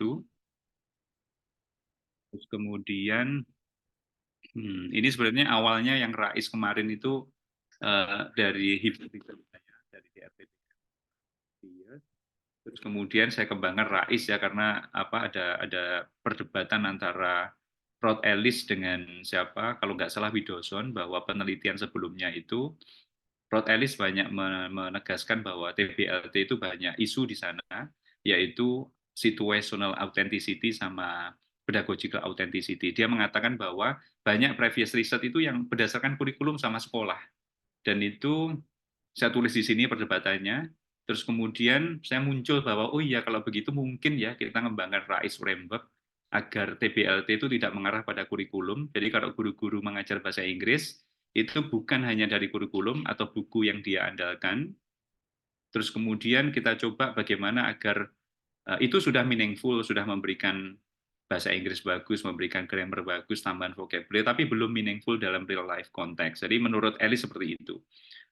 satu. Terus kemudian ini sebenarnya awalnya yang Rais kemarin itu dari hipotetikanya dari DRT. Terus kemudian saya kembangkan Rais ya karena ada perdebatan antara Rod Ellis dengan siapa kalau nggak salah Widdowson bahwa penelitian sebelumnya itu Rod Ellis banyak menegaskan bahwa TBLT itu banyak isu di sana, yaitu situational authenticity sama pedagogical authenticity. Dia mengatakan bahwa banyak previous research itu yang berdasarkan kurikulum sama sekolah. Dan itu saya tulis di sini perdebatannya. Terus kemudian saya muncul bahwa, oh iya kalau begitu mungkin ya kita mengembangkan RAIS framework agar TBLT itu tidak mengarah pada kurikulum. Jadi kalau guru-guru mengajar bahasa Inggris, itu bukan hanya dari kurikulum atau buku yang dia andalkan. Terus kemudian kita coba bagaimana agar itu sudah meaningful, sudah memberikan bahasa Inggris bagus, memberikan grammar bagus, tambahan vocabulary, tapi belum meaningful dalam real life context. Jadi menurut Ellis seperti itu.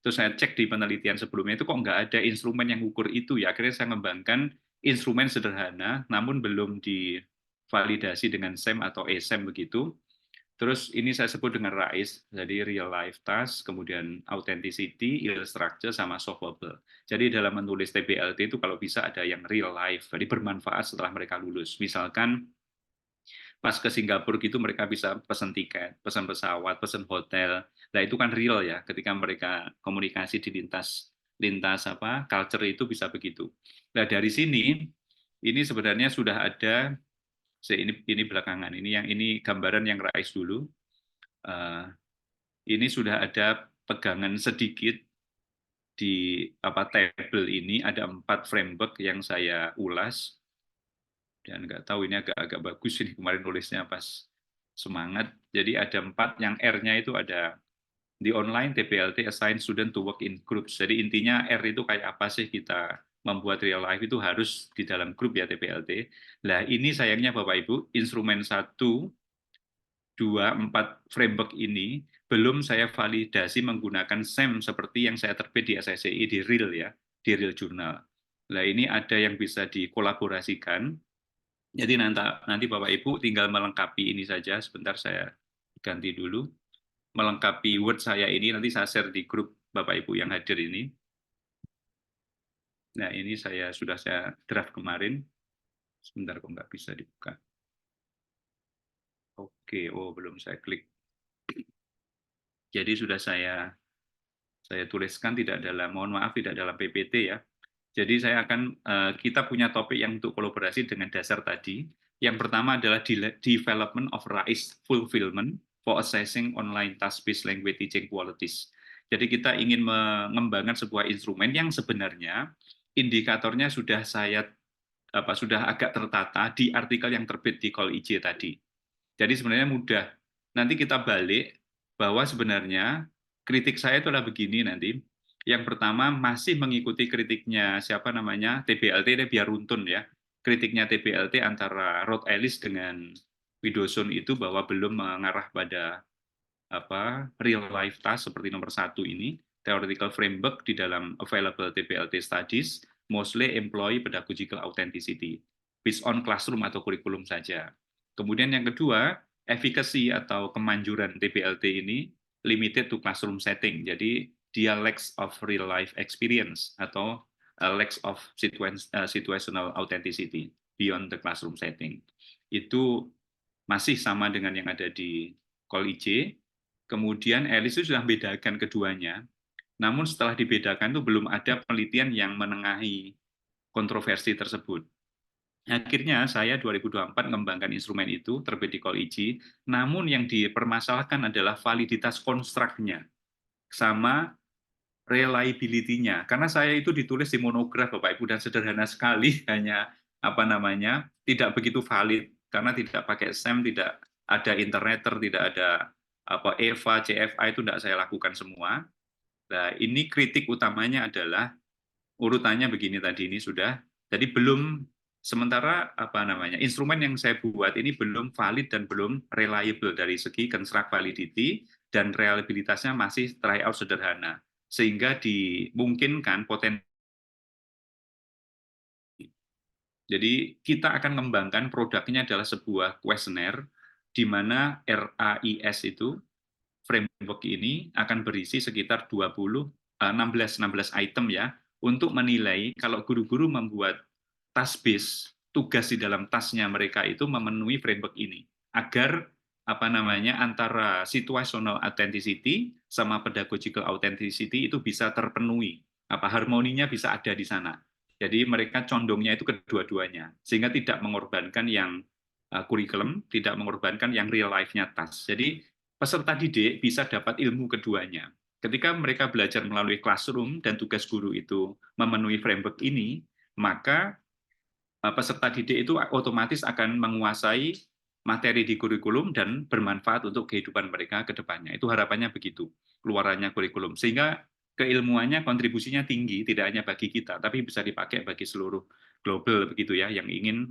Terus saya cek di penelitian sebelumnya itu kok nggak ada instrumen yang ukur itu ya. Akhirnya saya mengembangkan instrumen sederhana, namun belum divalidasi dengan SEM atau ESEM begitu. Terus ini saya sebut dengan RAIS, jadi real life task, kemudian authenticity, real structure, sama solvable. Jadi dalam menulis TBLT itu kalau bisa ada yang real life, jadi bermanfaat setelah mereka lulus. Misalkan pas ke Singapura gitu mereka bisa pesan tiket, pesan pesawat, pesan hotel. Nah itu kan real ya, ketika mereka komunikasi di lintas culture itu bisa begitu. Nah dari sini ini sebenarnya sudah ada ini belakangan ini gambaran yang Rais dulu. Ini sudah ada pegangan sedikit di tabel ini ada 4 framework yang saya ulas dan nggak tahu ini agak bagus ini kemarin nulisnya pas semangat. Jadi ada 4 yang R-nya itu ada di online TBLT assign student to work in groups. Jadi intinya R itu kayak apa sih kita membuat real life itu harus di dalam grup ya TBLT. Nah ini sayangnya Bapak Ibu instrumen 1 2, 4 framework ini belum saya validasi menggunakan SEM seperti yang saya terbit di SSCI di Real ya, di Real Journal. Nah ini ada yang bisa dikolaborasikan. Jadi nanti Bapak Ibu tinggal melengkapi ini saja. Sebentar saya ganti dulu. Melengkapi Word saya ini nanti saya share di grup Bapak Ibu yang hadir ini. Nah ini sudah saya draft kemarin. Sebentar kok nggak bisa dibuka. Oke, oh belum saya klik. Jadi sudah saya tuliskan mohon maaf tidak dalam PPT ya. Jadi kita punya topik yang untuk kolaborasi dengan dasar tadi. Yang pertama adalah development of RAIS fulfillment for assessing online task-based language teaching qualities. Jadi kita ingin mengembangkan sebuah instrumen yang sebenarnya indikatornya sudah agak tertata di artikel yang terbit di Call IJ tadi. Jadi sebenarnya mudah. Nanti kita balik bahwa sebenarnya kritik saya itu adalah begini nanti. Yang pertama masih mengikuti kritiknya siapa namanya TBLT biar runtun ya. Kritiknya TBLT antara Rod Ellis dengan Widdowson itu bahwa belum mengarah pada real life task seperti nomor 1 ini. Theoretical framework di dalam available TBLT studies mostly employ pedagogical authenticity based on classroom atau kurikulum saja. Kemudian yang kedua, efficacy atau kemanjuran TBLT ini limited to classroom setting. Jadi dia lacks of real life experience atau lacks of situational authenticity beyond the classroom setting. Itu masih sama dengan yang ada di Call IJ. Kemudian Ellis itu sudah membedakan keduanya. Namun setelah dibedakan itu belum ada penelitian yang menengahi kontroversi tersebut. Akhirnya saya 2024 mengembangkan instrumen itu terbit di Call IJ, namun yang dipermasalahkan adalah validitas konstruknya sama reliability-nya. Karena saya itu ditulis di monograf Bapak Ibu dan sederhana sekali hanya tidak begitu valid karena tidak pakai SEM, tidak ada interneter, tidak ada EVA, CFA itu tidak saya lakukan semua. Nah, ini kritik utamanya adalah urutannya begini tadi ini sudah. Jadi belum sementara instrumen yang saya buat ini belum valid dan belum reliable dari segi construct validity dan reliabilitasnya masih tryout sederhana sehingga dimungkinkan potensi Jadi kita akan mengembangkan produknya adalah sebuah kuesioner di mana RAIS itu framework ini akan berisi sekitar 16 item ya untuk menilai kalau guru-guru membuat task base tugas di dalam tasnya mereka itu memenuhi framework ini agar apa namanya antara situational authenticity sama pedagogical authenticity itu bisa terpenuhi, apa harmoninya bisa ada di sana. Jadi mereka condongnya itu kedua-duanya sehingga tidak mengorbankan yang kurikulum, tidak mengorbankan yang real life-nya task. Jadi peserta didik bisa dapat ilmu keduanya. Ketika mereka belajar melalui classroom dan tugas guru itu memenuhi framework ini, maka peserta didik itu otomatis akan menguasai materi di kurikulum dan bermanfaat untuk kehidupan mereka ke depannya. Itu harapannya begitu, keluarannya kurikulum. Sehingga keilmuannya, kontribusinya tinggi, tidak hanya bagi kita, tapi bisa dipakai bagi seluruh global begitu ya, yang ingin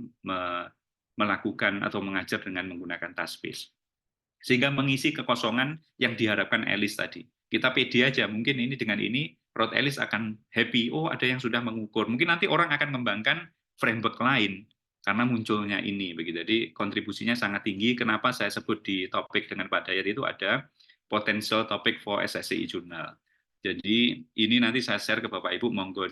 melakukan atau mengajar dengan menggunakan task based. Sehingga mengisi kekosongan yang diharapkan Elis tadi. Kita pede aja, mungkin ini dengan ini Rod Elis akan happy, oh ada yang sudah mengukur. Mungkin nanti orang akan mengembangkan framework lain karena munculnya ini. Begitu. Jadi kontribusinya sangat tinggi. Kenapa saya sebut di topik dengan Pak Dayat itu ada potential topic for SSCI Journal. Jadi ini nanti saya share ke Bapak Ibu, monggo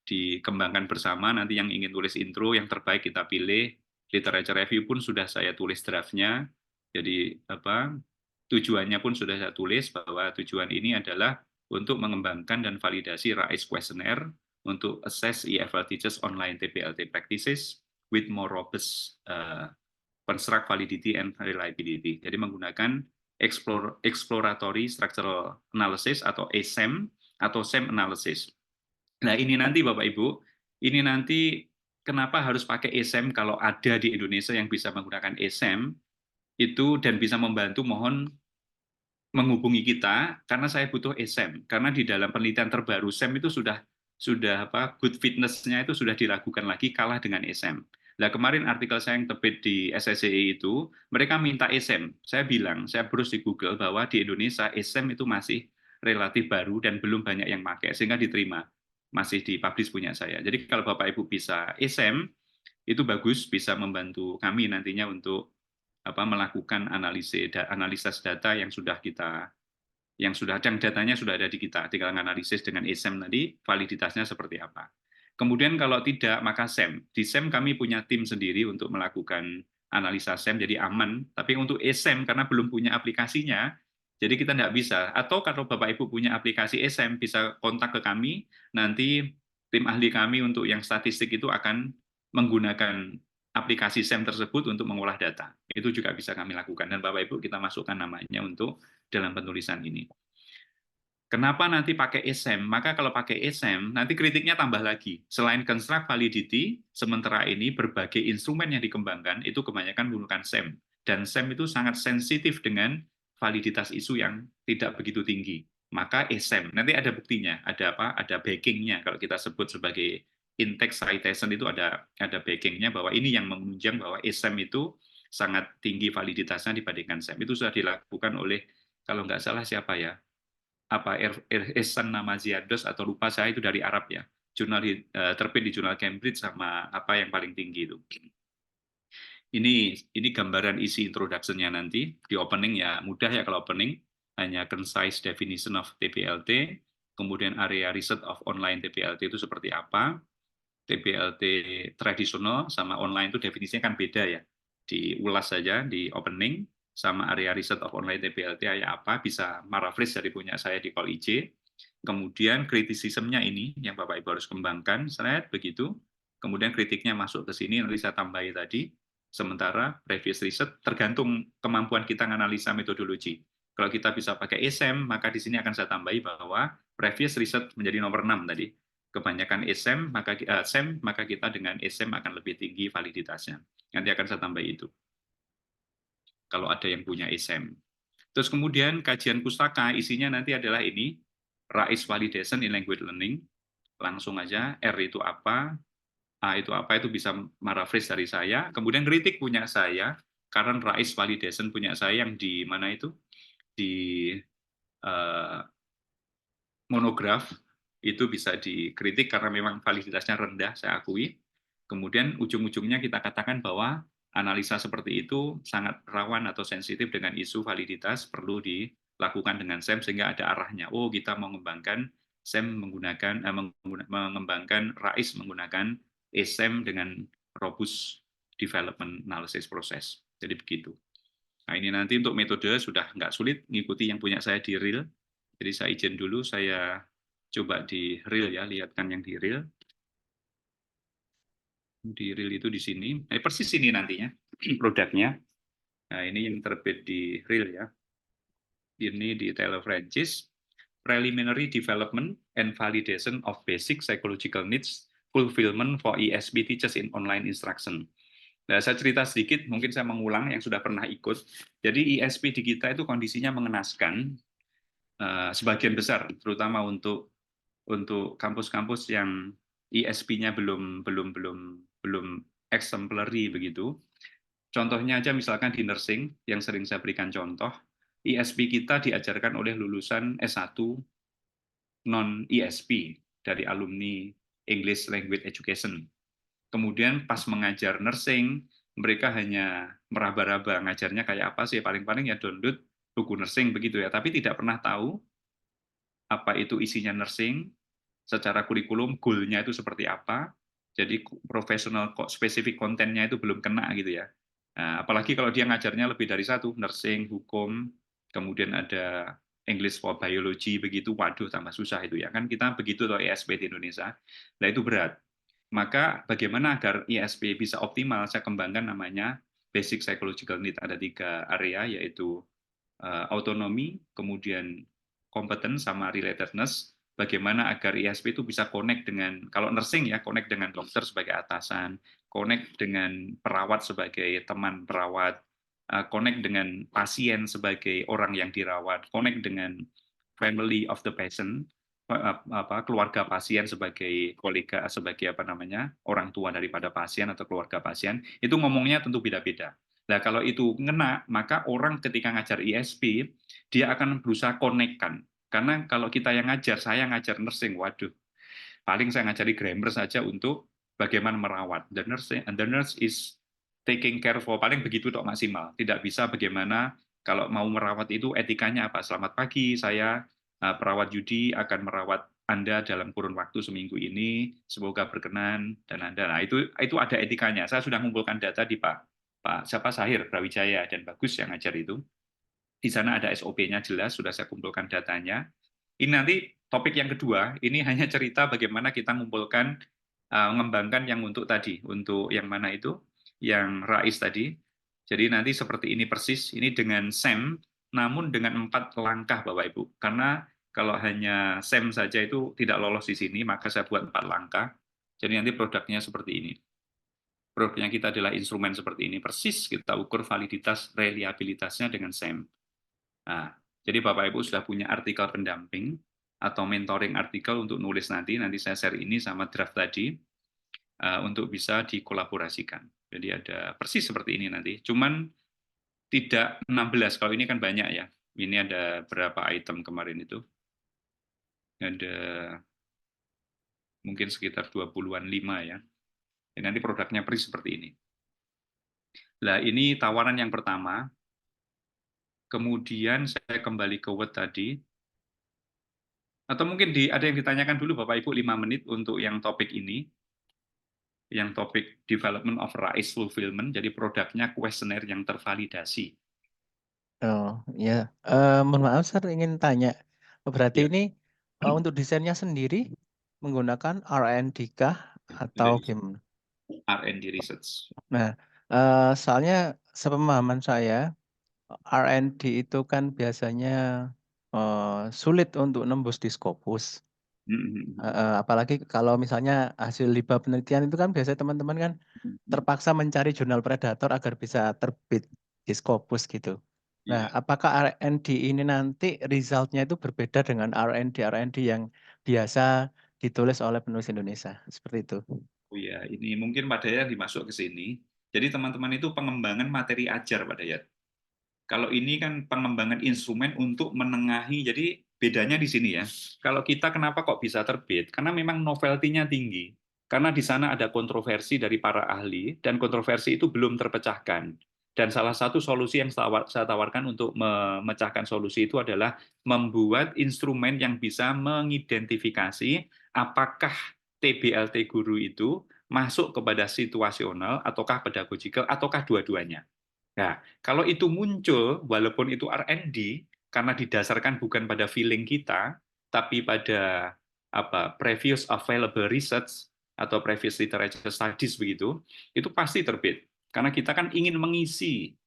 dikembangkan bersama. Nanti yang ingin tulis intro, yang terbaik kita pilih. Literature review pun sudah saya tulis draftnya. Jadi tujuannya pun sudah saya tulis bahwa tujuan ini adalah untuk mengembangkan dan validasi RAIS questionnaire untuk assess EFL teachers online TPLT practices with more robust construct validity and reliability. Jadi menggunakan exploratory structural analysis atau ASEM atau SEM analysis. Nah ini nanti Bapak Ibu, ini nanti kenapa harus pakai ASEM kalau ada di Indonesia yang bisa menggunakan ASEM itu dan bisa membantu, mohon menghubungi kita karena saya butuh SEM karena di dalam penelitian terbaru SEM itu sudah good fitness-nya itu sudah diragukan lagi, kalah dengan SEM. Nah kemarin artikel saya yang terbit di SSCI itu mereka minta SEM. Saya bilang, saya browse di Google bahwa di Indonesia SEM itu masih relatif baru dan belum banyak yang pakai sehingga diterima, masih dipublish punya saya. Jadi kalau Bapak Ibu bisa SEM itu bagus, bisa membantu kami nantinya untuk melakukan analisis data yang sudah datanya sudah ada di kita, tinggal analisis dengan ESEM tadi validitasnya seperti apa. Kemudian kalau tidak maka SEM. Di SEM kami punya tim sendiri untuk melakukan analisa SEM jadi aman, tapi untuk ESEM karena belum punya aplikasinya, jadi kita tidak bisa. Atau kalau Bapak Ibu punya aplikasi ESEM bisa kontak ke kami, nanti tim ahli kami untuk yang statistik itu akan menggunakan aplikasi SEM tersebut untuk mengolah data. Itu juga bisa kami lakukan. Dan Bapak Ibu kita masukkan namanya untuk dalam penulisan ini. Kenapa nanti pakai ESEM? Maka kalau pakai ESEM, nanti kritiknya tambah lagi. Selain construct validity, sementara ini berbagai instrumen yang dikembangkan itu kebanyakan menggunakan SEM. Dan SEM itu sangat sensitif dengan validitas isu yang tidak begitu tinggi. Maka ESEM, nanti ada buktinya, ada apa? Ada backingnya. Kalau kita sebut sebagai in-text citation itu ada backingnya bahwa ini yang menunjang bahwa ESEM itu sangat tinggi validitasnya dibandingkan SEM. Itu sudah dilakukan oleh, kalau nggak salah siapa ya, Ehsan Namaziados atau lupa saya, itu dari Arab ya, jurnal terbit di jurnal Cambridge sama apa yang paling tinggi itu. Ini gambaran isi introduction-nya nanti di opening ya, mudah ya kalau opening, hanya concise definition of TPLT, kemudian area research of online TPLT itu seperti apa, TPLT tradisional sama online itu definisinya kan beda ya, diulas saja di opening, sama area riset of online TPLT kayak apa, bisa paraphrase dari punya saya di Call IJ. Kemudian kritisismnya ini yang Bapak Ibu harus kembangkan, slide begitu. Kemudian kritiknya masuk ke sini, nanti saya tambahi tadi. Sementara previous research tergantung kemampuan kita menganalisa metodologi. Kalau kita bisa pakai ESEM, maka di sini akan saya tambahi bahwa previous research menjadi nomor 6 tadi. Kebanyakan ESEM, SEM, maka kita dengan ESEM akan lebih tinggi validitasnya. Nanti akan saya tambah itu kalau ada yang punya ESEM. Terus kemudian kajian pustaka isinya nanti adalah ini, RAIS Validation in Language Learning, langsung aja, R itu apa, A itu apa, itu bisa paraphrase dari saya, kemudian kritik punya saya, karena RAIS Validation punya saya yang di mana itu, di monograf, itu bisa dikritik karena memang validitasnya rendah, saya akui. Kemudian ujung-ujungnya kita katakan bahwa analisa seperti itu sangat rawan atau sensitif dengan isu validitas, perlu dilakukan dengan SEM sehingga ada arahnya. Oh, kita mau mengembangkan SEM mengembangkan RAIS menggunakan ESEM dengan robust development analysis process. Jadi begitu. Nah, ini nanti untuk metode sudah nggak sulit, ngikuti yang punya saya di real. Jadi saya izin dulu, saya coba di real ya, lihatkan yang di real. Di real itu di sini, persis ini nantinya produknya. Nah, ini yang terbit di real ya. Ini di Taylor Francis, Preliminary Development and Validation of Basic Psychological Needs Fulfillment for ESP Teachers in Online Instruction. Nah, saya cerita sedikit, mungkin saya mengulang yang sudah pernah ikut. Jadi ESP di kita itu kondisinya mengenaskan, sebagian besar, terutama untuk kampus-kampus yang ESP-nya belum exemplary begitu. Contohnya aja misalkan di nursing, yang sering saya berikan contoh, ESP kita diajarkan oleh lulusan S1 non-ESP dari alumni English Language Education. Kemudian pas mengajar nursing, mereka hanya meraba-raba ngajarnya kayak apa sih, paling-paling ya download buku nursing begitu ya, tapi tidak pernah tahu apa itu isinya nursing, secara kurikulum goal-nya itu seperti apa, jadi profesional kok spesifik kontennya itu belum kena gitu ya. Nah, apalagi kalau dia ngajarnya lebih dari satu, nursing, hukum, kemudian ada English for biology begitu, waduh tambah susah itu ya. Kan kita begitu loh ESP di Indonesia. Nah, itu berat. Maka bagaimana agar ISP bisa optimal, saya kembangkan namanya Basic Psychological Need. Ada 3 area, yaitu autonomi, kemudian competence, sama relatedness. Bagaimana agar ISP itu bisa connect dengan, kalau nursing ya, connect dengan dokter sebagai atasan, connect dengan perawat sebagai teman perawat, connect dengan pasien sebagai orang yang dirawat, connect dengan family of the patient, keluarga pasien sebagai kolega, sebagai apa namanya, orang tua daripada pasien atau keluarga pasien, itu ngomongnya tentu beda-beda. Nah, kalau itu ngena, maka orang ketika ngajar ISP, dia akan berusaha connect-kan. Karena kalau kita yang ngajar, saya ngajar nursing, waduh, paling saya ngajari grammar saja untuk bagaimana merawat. The nurse is taking care for, paling begitu dok maksimal. Tidak bisa bagaimana kalau mau merawat itu etikanya apa. Selamat pagi, saya perawat Yudi akan merawat Anda dalam kurun waktu seminggu ini, semoga berkenan dan Anda. Nah, itu ada etikanya. Saya sudah mengumpulkan data di Pak siapa Sahir Brawijaya dan bagus yang ngajar itu. Di sana ada SOP-nya jelas, sudah saya kumpulkan datanya. Ini nanti topik yang kedua, ini hanya cerita bagaimana kita mengumpulkan, mengembangkan yang untuk tadi, untuk yang mana itu, yang RAIS tadi. Jadi nanti seperti ini persis, ini dengan SEM, namun dengan 4 langkah Bapak Ibu. Karena kalau hanya SEM saja itu tidak lolos di sini, maka saya buat 4 langkah. Jadi nanti produknya seperti ini. Produknya kita adalah instrumen seperti ini, persis kita ukur validitas reliabilitasnya dengan SEM. Nah, jadi Bapak Ibu sudah punya artikel pendamping atau mentoring artikel untuk nulis nanti saya share ini sama draft tadi, untuk bisa dikolaborasikan. Jadi ada persis seperti ini nanti, cuman tidak 16, kalau ini kan banyak ya. Ini ada berapa item kemarin itu? Ada mungkin sekitar 20-an 5 ya. Dan nanti produknya persis seperti ini. Nah, ini tawaran yang pertama. Kemudian saya kembali ke Word tadi. Atau mungkin ada yang ditanyakan dulu Bapak Ibu 5 menit untuk yang topik ini, yang topik Development of RAIS Fulfillment, jadi produknya kuesioner yang tervalidasi. Oh ya, mohon maaf saya ingin tanya, berarti Ya, ini untuk desainnya sendiri menggunakan R&D kah atau dari gimana? R&D Research. Nah, soalnya sepemahaman saya R&D itu kan biasanya sulit untuk nembus di Scopus. Apalagi kalau misalnya hasil liba penelitian itu kan biasanya teman-teman kan terpaksa mencari jurnal predator agar bisa terbit di Scopus gitu. Nah, Iya. apakah R&D ini nanti resultnya itu berbeda dengan R&D yang biasa ditulis oleh penulis Indonesia? Seperti itu. Oh ya, ini mungkin Pak Dayat dimasuk ke sini. Jadi teman-teman itu pengembangan materi ajar Pak Dayat. Kalau ini kan pengembangan instrumen untuk menengahi, jadi bedanya di sini ya. Kalau kita kenapa kok bisa terbit? Karena memang novelty-nya tinggi. Karena di sana ada kontroversi dari para ahli, dan kontroversi itu belum terpecahkan. Dan salah satu solusi yang saya tawarkan untuk memecahkan solusi itu adalah membuat instrumen yang bisa mengidentifikasi apakah TBLT guru itu masuk kepada situasional, ataukah pedagogikal, ataukah dua-duanya. Nah, kalau itu muncul, walaupun itu R&D, karena didasarkan bukan pada feeling kita, tapi pada previous available research atau previous literature studies begitu, itu pasti terbit. Karena kita kan ingin mengisi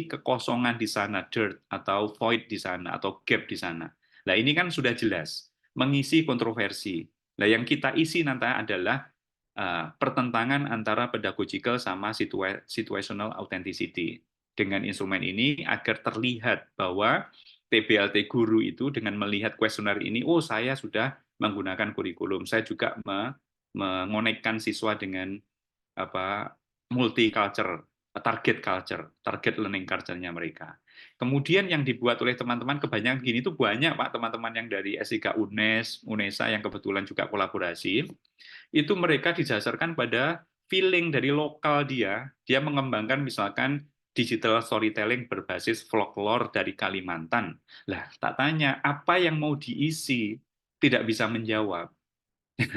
kekosongan di sana, dirt atau void di sana atau gap di sana. Nah, ini kan sudah jelas mengisi kontroversi. Nah, yang kita isi nanti adalah pertentangan antara pedagogical sama situational authenticity. Dengan instrumen ini agar terlihat bahwa TBLT guru itu dengan melihat kuesioner ini, oh saya sudah menggunakan kurikulum, saya juga mengonekkan siswa dengan multicultural, target learning culture-nya mereka. Kemudian yang dibuat oleh teman-teman kebanyakan gini itu banyak Pak, teman-teman yang dari S3 UNES, UNESA yang kebetulan juga kolaborasi, itu mereka didasarkan pada feeling dari lokal dia mengembangkan misalkan digital storytelling berbasis folklore dari Kalimantan. Lah, tak tanya, apa yang mau diisi? Tidak bisa menjawab.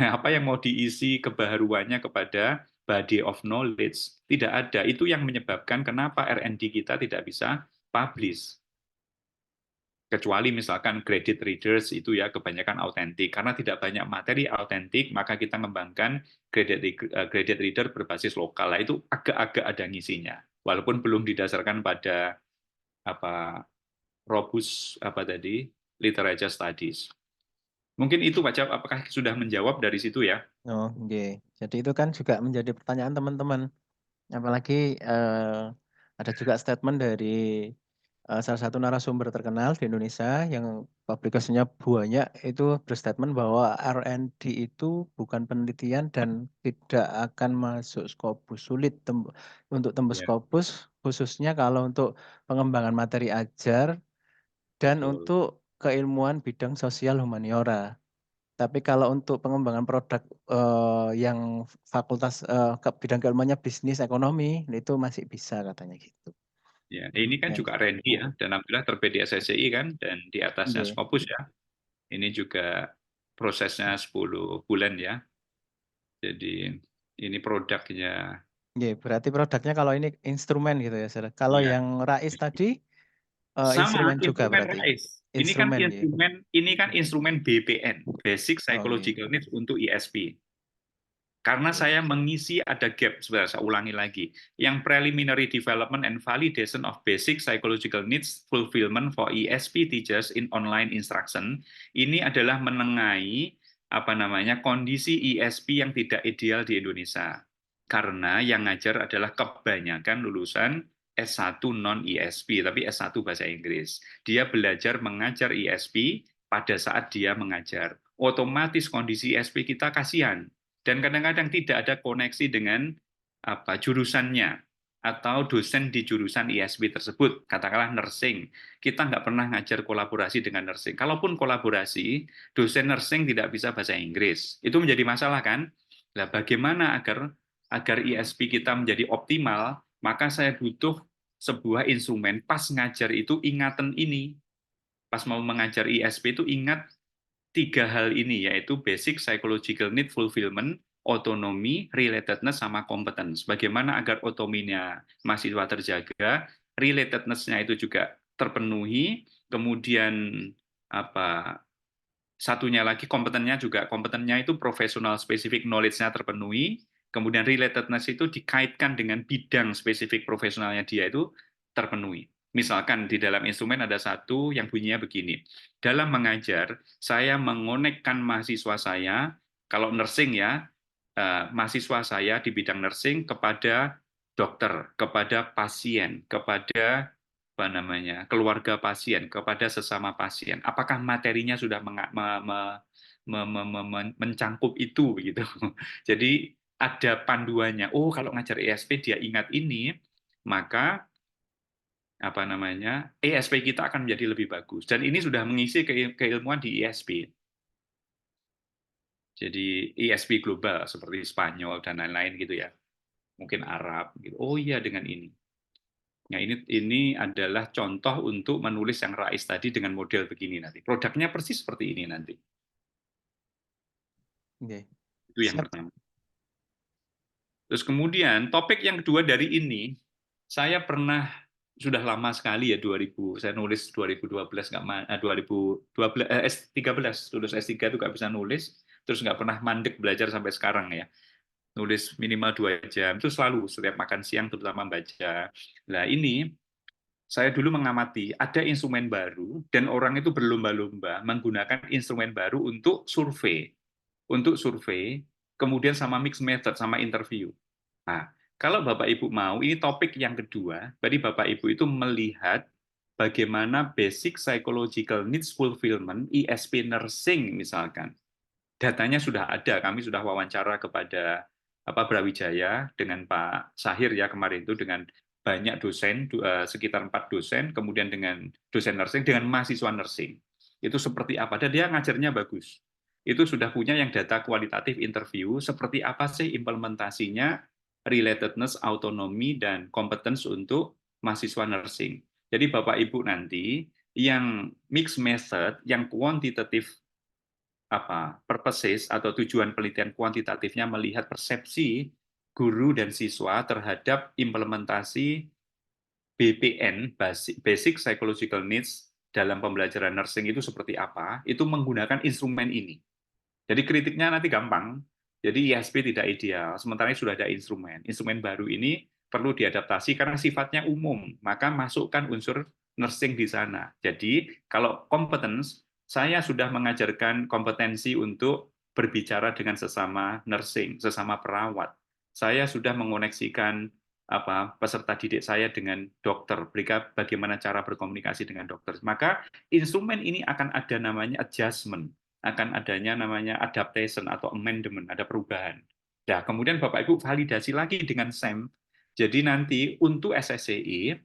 Apa yang mau diisi kebaharuannya kepada body of knowledge? Tidak ada. Itu yang menyebabkan kenapa R&D kita tidak bisa publish. Kecuali misalkan graded readers itu ya kebanyakan autentik. Karena tidak banyak materi autentik, maka kita mengembangkan graded reader berbasis lokal. Lah, itu agak-agak ada ngisinya. Walaupun belum didasarkan pada robust literature studies. Mungkin itu Pak Cap, apakah sudah menjawab dari situ ya? Oh, okay. Jadi itu kan juga menjadi pertanyaan teman-teman. Apalagi ada juga statement dari salah satu narasumber terkenal di Indonesia yang publikasinya banyak, itu berstatement bahwa R&D itu bukan penelitian dan tidak akan masuk Scopus. Sulit untuk tembus Ya, Scopus, khususnya kalau untuk pengembangan materi ajar dan betul. untuk keilmuan bidang sosial humaniora. Tapi kalau untuk pengembangan produk yang fakultas ke bidang keilmuannya bisnis ekonomi, itu masih bisa katanya gitu. Ya, ini kan Ya, juga R&D ya, dan alhamdulillah terbit di SSCI kan, dan di atasnya iya. Scopus ya. Ini juga prosesnya 10 bulan ya. Jadi ini produknya. Iya, berarti produknya kalau ini instrumen gitu ya, Sir. Kalau Ya, yang Rais tadi sama instrumen juga instrumen berarti. RAIS. Instrumen ya. Ini kan instrumen BPN, Basic Oh, iya. Psychological Needs untuk ISP. Karena saya mengisi ada gap, sebenarnya saya ulangi lagi. Yang preliminary development and validation of basic psychological needs fulfillment for ESP teachers in online instruction, ini adalah menengahi kondisi ESP yang tidak ideal di Indonesia. Karena yang ngajar adalah kebanyakan lulusan S1 non ESP, tapi S1 bahasa Inggris. Dia belajar mengajar ESP pada saat dia mengajar. Otomatis kondisi ESP kita kasihan, dan kadang-kadang tidak ada koneksi dengan jurusannya atau dosen di jurusan ISP tersebut, katakanlah nursing. Kita nggak pernah ngajar kolaborasi dengan nursing. Kalaupun kolaborasi, dosen nursing tidak bisa bahasa Inggris. Itu menjadi masalah kan? Nah, bagaimana agar ISP kita menjadi optimal? Maka saya butuh sebuah instrumen pas ngajar itu ingatan ini. Pas mau mengajar ISP itu ingat tiga hal ini, yaitu basic psychological need fulfillment, otonomi, relatedness, sama competence. Bagaimana agar otonominya mahasiswa terjaga, relatedness-nya itu juga terpenuhi, kemudian satunya lagi kompetennya itu professional specific knowledge-nya terpenuhi, kemudian relatedness itu dikaitkan dengan bidang spesifik profesionalnya dia itu terpenuhi. Misalkan di dalam instrumen ada satu yang bunyinya begini. Dalam mengajar, saya mengonekkan mahasiswa saya, kalau nursing ya, mahasiswa saya di bidang nursing kepada dokter, kepada pasien, kepada keluarga pasien, kepada sesama pasien. Apakah materinya sudah mencangkup itu begitu. Jadi ada panduannya. Oh, kalau ngajar ESP dia ingat ini, maka ESP kita akan menjadi lebih bagus. Dan ini sudah mengisi keilmuan di ESP. Jadi ISP global seperti Spanyol dan lain-lain gitu ya. Mungkin Arab gitu. Oh iya dengan ini. Nah, ini adalah contoh untuk menulis yang Rais tadi dengan model begini nanti. Produknya persis seperti ini nanti. Oke. Itu yang Siap. pertama. Terus kemudian topik yang kedua dari ini, saya pernah sudah lama sekali ya 2000, saya nulis 2012 nggak 2012 S13 lulus S3 itu nggak bisa nulis, terus nggak pernah mandek belajar sampai sekarang ya. Nulis minimal 2 jam itu selalu setiap makan siang terutama baca. Nah ini saya dulu mengamati ada instrumen baru dan orang itu berlomba-lomba menggunakan instrumen baru untuk survei, kemudian sama mixed method sama interview. Nah, kalau Bapak Ibu mau, ini topik yang kedua, berarti Bapak Ibu itu melihat bagaimana basic psychological needs fulfillment, ISP nursing misalkan. Datanya sudah ada, kami sudah wawancara kepada Brawijaya dengan Pak Sahir ya kemarin itu dengan banyak dosen, sekitar 4 dosen, kemudian dengan dosen nursing, dengan mahasiswa nursing. Itu seperti apa? Dan dia ngajarnya bagus. Itu sudah punya yang data kualitatif interview, seperti apa sih implementasinya, relatedness, autonomi, dan competence untuk mahasiswa nursing. Jadi Bapak Ibu nanti yang mixed method, yang quantitative purposes atau tujuan penelitian kuantitatifnya melihat persepsi guru dan siswa terhadap implementasi BPN, Basic Psychological Needs, dalam pembelajaran nursing itu seperti apa, itu menggunakan instrumen ini. Jadi kritiknya nanti gampang, jadi ISP tidak ideal, sementara sudah ada instrumen. Instrumen baru ini perlu diadaptasi karena sifatnya umum, maka masukkan unsur nursing di sana. Jadi kalau competence, saya sudah mengajarkan kompetensi untuk berbicara dengan sesama nursing, sesama perawat. Saya sudah mengoneksikan peserta didik saya dengan dokter, bagaimana cara berkomunikasi dengan dokter. Maka instrumen ini akan ada namanya adjustment, akan adanya namanya adaptation atau amendment, ada perubahan. Nah, kemudian Bapak Ibu validasi lagi dengan SEM. Jadi nanti untuk SSCI,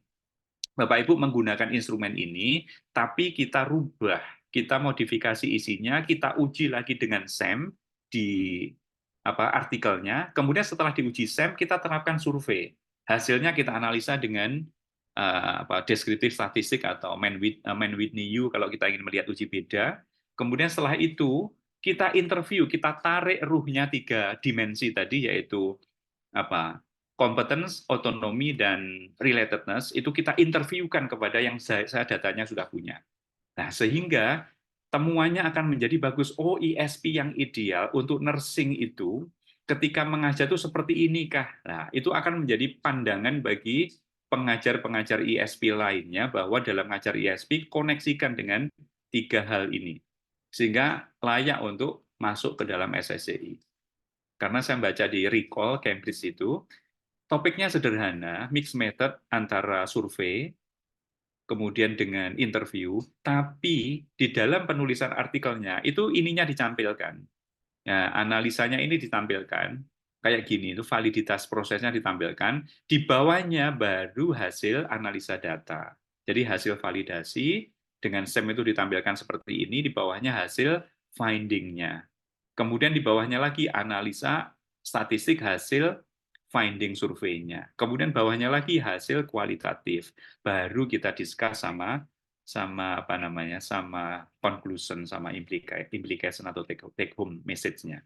Bapak Ibu menggunakan instrumen ini, tapi kita rubah, kita modifikasi isinya, kita uji lagi dengan SEM di artikelnya. Kemudian setelah diuji SEM, kita terapkan survei. Hasilnya kita analisa dengan deskriptif statistik atau Mann-Whitney U kalau kita ingin melihat uji beda. Kemudian setelah itu kita interview, kita tarik ruhnya 3 dimensi tadi, yaitu competence, otonomi, dan relatedness, itu kita interviewkan kepada yang saya datanya sudah punya. Nah, sehingga temuannya akan menjadi bagus. Oh, ISP yang ideal untuk nursing itu ketika mengajar itu seperti ini kah? Nah, itu akan menjadi pandangan bagi pengajar-pengajar ISP lainnya bahwa dalam mengajar ISP koneksikan dengan 3 hal ini. Sehingga layak untuk masuk ke dalam SSCI. Karena saya baca di Recall Cambridge itu, topiknya sederhana, mixed method antara survei, kemudian dengan interview, tapi di dalam penulisan artikelnya itu ininya ditampilkan. Nah, analisanya ini ditampilkan, kayak gini, itu validitas prosesnya ditampilkan, di bawahnya baru hasil analisa data. Jadi hasil validasi dengan SEM itu ditampilkan seperti ini, di bawahnya hasil finding-nya. Kemudian di bawahnya lagi analisa statistik hasil finding surveinya. Kemudian bawahnya lagi hasil kualitatif. Baru kita discuss sama sama conclusion, sama implication atau take home message-nya.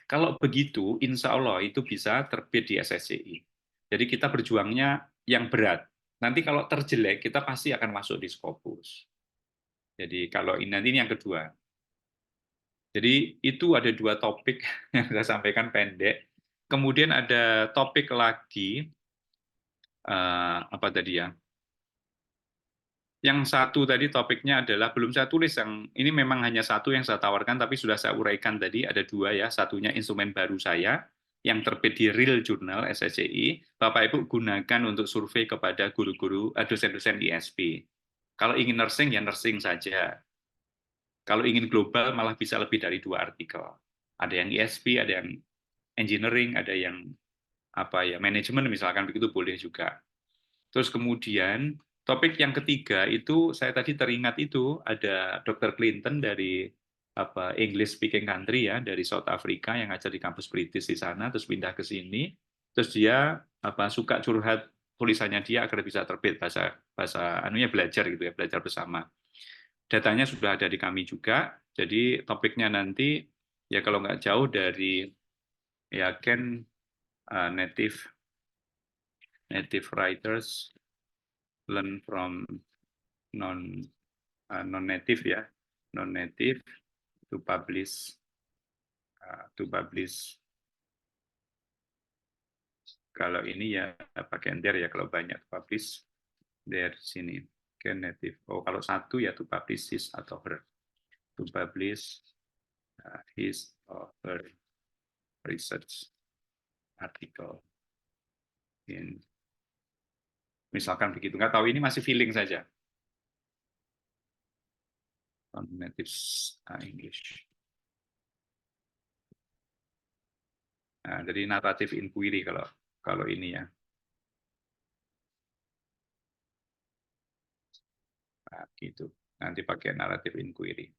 Kalau begitu, insya Allah itu bisa terbit di SSCI. Jadi kita berjuangnya yang berat. Nanti kalau terjelek, kita pasti akan masuk di Scopus. Jadi kalau nanti ini yang kedua. Jadi itu ada 2 topik yang saya sampaikan pendek. Kemudian ada topik lagi, apa tadi ya? Yang satu tadi topiknya adalah, belum saya tulis, yang ini memang hanya satu yang saya tawarkan, tapi sudah saya uraikan tadi, ada 2 ya. Satunya instrumen baru saya, yang terbit di Real Journal SSCI, Bapak Ibu gunakan untuk survei kepada guru-guru, dosen-dosen ISP. Kalau ingin nursing, ya nursing saja. Kalau ingin global, malah bisa lebih dari 2 artikel. Ada yang ISP, ada yang engineering, ada yang manajemen misalkan, begitu boleh juga. Terus kemudian topik yang ketiga itu saya tadi teringat itu ada Dr. Clinton dari English speaking country ya, dari South Africa yang ngajar di kampus British di sana, terus pindah ke sini, terus dia suka curhat tulisannya dia agar bisa terbit bahasa bahasa anunya belajar gitu ya, belajar bersama. Datanya sudah ada di kami juga, jadi topiknya nanti ya kalau nggak jauh dari ya Ken native writers learn from non non native ya, non native to publish to publish. Kalau ini ya pakai there ya, kalau banyak publish there sini Ken native. Oh kalau satu ya to publish his atau her, to publish his or her research article in, misalkan begitu. Nggak tahu, ini masih feeling saja. On native English. Nah, jadi narrative inquiry kalau ini ya. Nah, gitu. Nanti pakai narrative inquiry.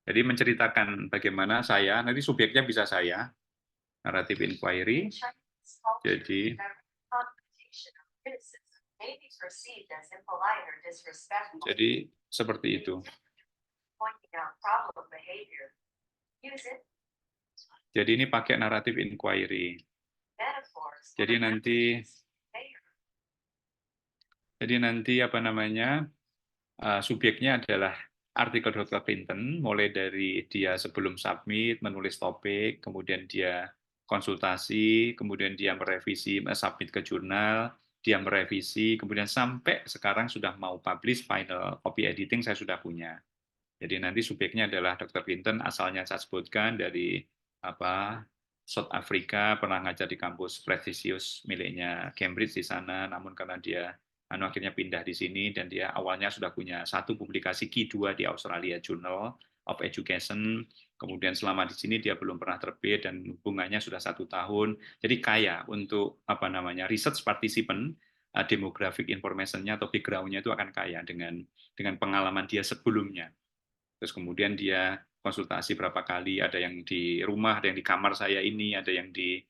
Jadi menceritakan bagaimana saya, nanti subjeknya bisa saya, narrative inquiry. Jadi seperti itu. Jadi ini pakai narrative inquiry. Jadi nanti apa namanya, subjeknya adalah artikel Dr. Clinton, mulai dari dia sebelum submit, menulis topik, kemudian dia konsultasi, kemudian dia merevisi, submit ke jurnal, dia merevisi, kemudian sampai sekarang sudah mau publish, final copy editing saya sudah punya. Jadi nanti subjeknya adalah Dr. Clinton, asalnya saya sebutkan dari South Africa, pernah ngajar di kampus prestisius miliknya Cambridge di sana, namun karena dia akhirnya pindah di sini, dan dia awalnya sudah punya satu publikasi Q2 di Australia Journal of Education, kemudian selama di sini dia belum pernah terbit, dan hubungannya sudah 1 tahun, jadi kaya untuk research participant, demographic information-nya atau background-nya itu akan kaya dengan pengalaman dia sebelumnya. Terus kemudian dia konsultasi berapa kali, ada yang di rumah, ada yang di kamar saya ini, ada yang di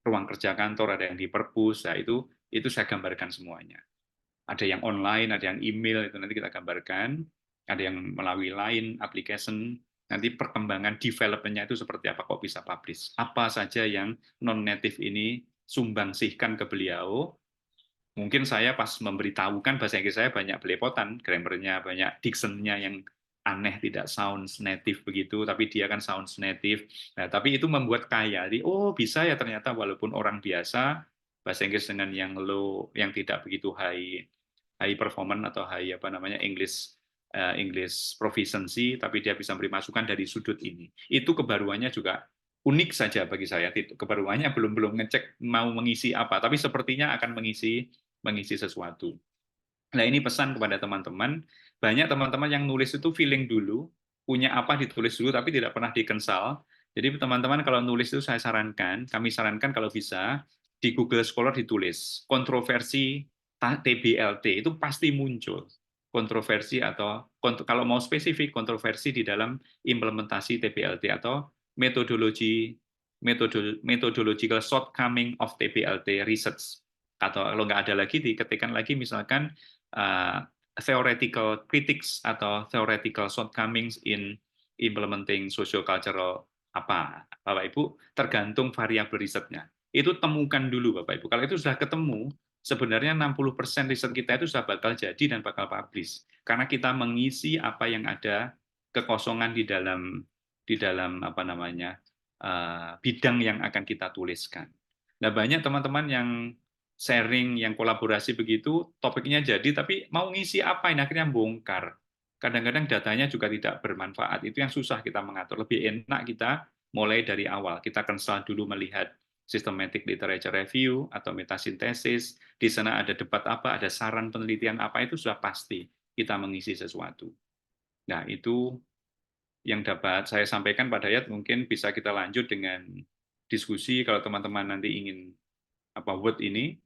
ruang kerja kantor, ada yang di perpus. Nah, itu saya gambarkan semuanya. Ada yang online, ada yang email, itu nanti kita gambarkan. Ada yang melalui Line, application, nanti perkembangan development-nya itu seperti apa, kok bisa publish. Apa saja yang non-native ini sumbangsihkan ke beliau. Mungkin saya pas memberitahukan bahasa Inggris saya banyak belepotan, grammarnya banyak, diction-nya yang aneh, tidak sounds native begitu, tapi dia kan sounds native. Nah, tapi itu membuat kaya. Jadi, oh bisa ya ternyata walaupun orang biasa, bahasa Inggris dengan yang low, yang tidak begitu high performance atau high English proficiency, tapi dia bisa memberi masukan dari sudut ini. Itu kebaruannya juga unik saja bagi saya. Kebaruannya belum ngecek mau mengisi apa, tapi sepertinya akan mengisi sesuatu. Nah, ini pesan kepada teman-teman. Banyak teman-teman yang nulis itu feeling dulu, punya apa ditulis dulu, tapi tidak pernah dikensal. Jadi teman-teman kalau nulis itu kami sarankan kalau bisa, di Google Scholar ditulis, kontroversi TBLT, itu pasti muncul. Kontroversi atau, kalau mau spesifik, kontroversi di dalam implementasi TBLT atau methodological shortcoming of TBLT research. Atau kalau nggak ada lagi, diketikkan lagi misalkan theoretical critics atau theoretical shortcomings in implementing socio-cultural apa, Bapak Ibu, tergantung variabel risetnya. Itu temukan dulu, Bapak Ibu. Kalau itu sudah ketemu, sebenarnya 60% riset kita itu sudah bakal jadi dan bakal publish. Karena kita mengisi apa yang ada kekosongan di dalam bidang yang akan kita tuliskan. Nah, banyak teman-teman yang sharing, yang kolaborasi begitu, topiknya jadi, tapi mau ngisi apa, ini akhirnya bongkar. Kadang-kadang datanya juga tidak bermanfaat, itu yang susah kita mengatur. Lebih enak kita mulai dari awal, kita consult dulu melihat systematic literature review atau metasintesis, di sana ada debat apa, ada saran penelitian apa, itu sudah pasti kita mengisi sesuatu. Nah, itu yang dapat saya sampaikan Pak Dayat, mungkin bisa kita lanjut dengan diskusi kalau teman-teman nanti ingin Word ini.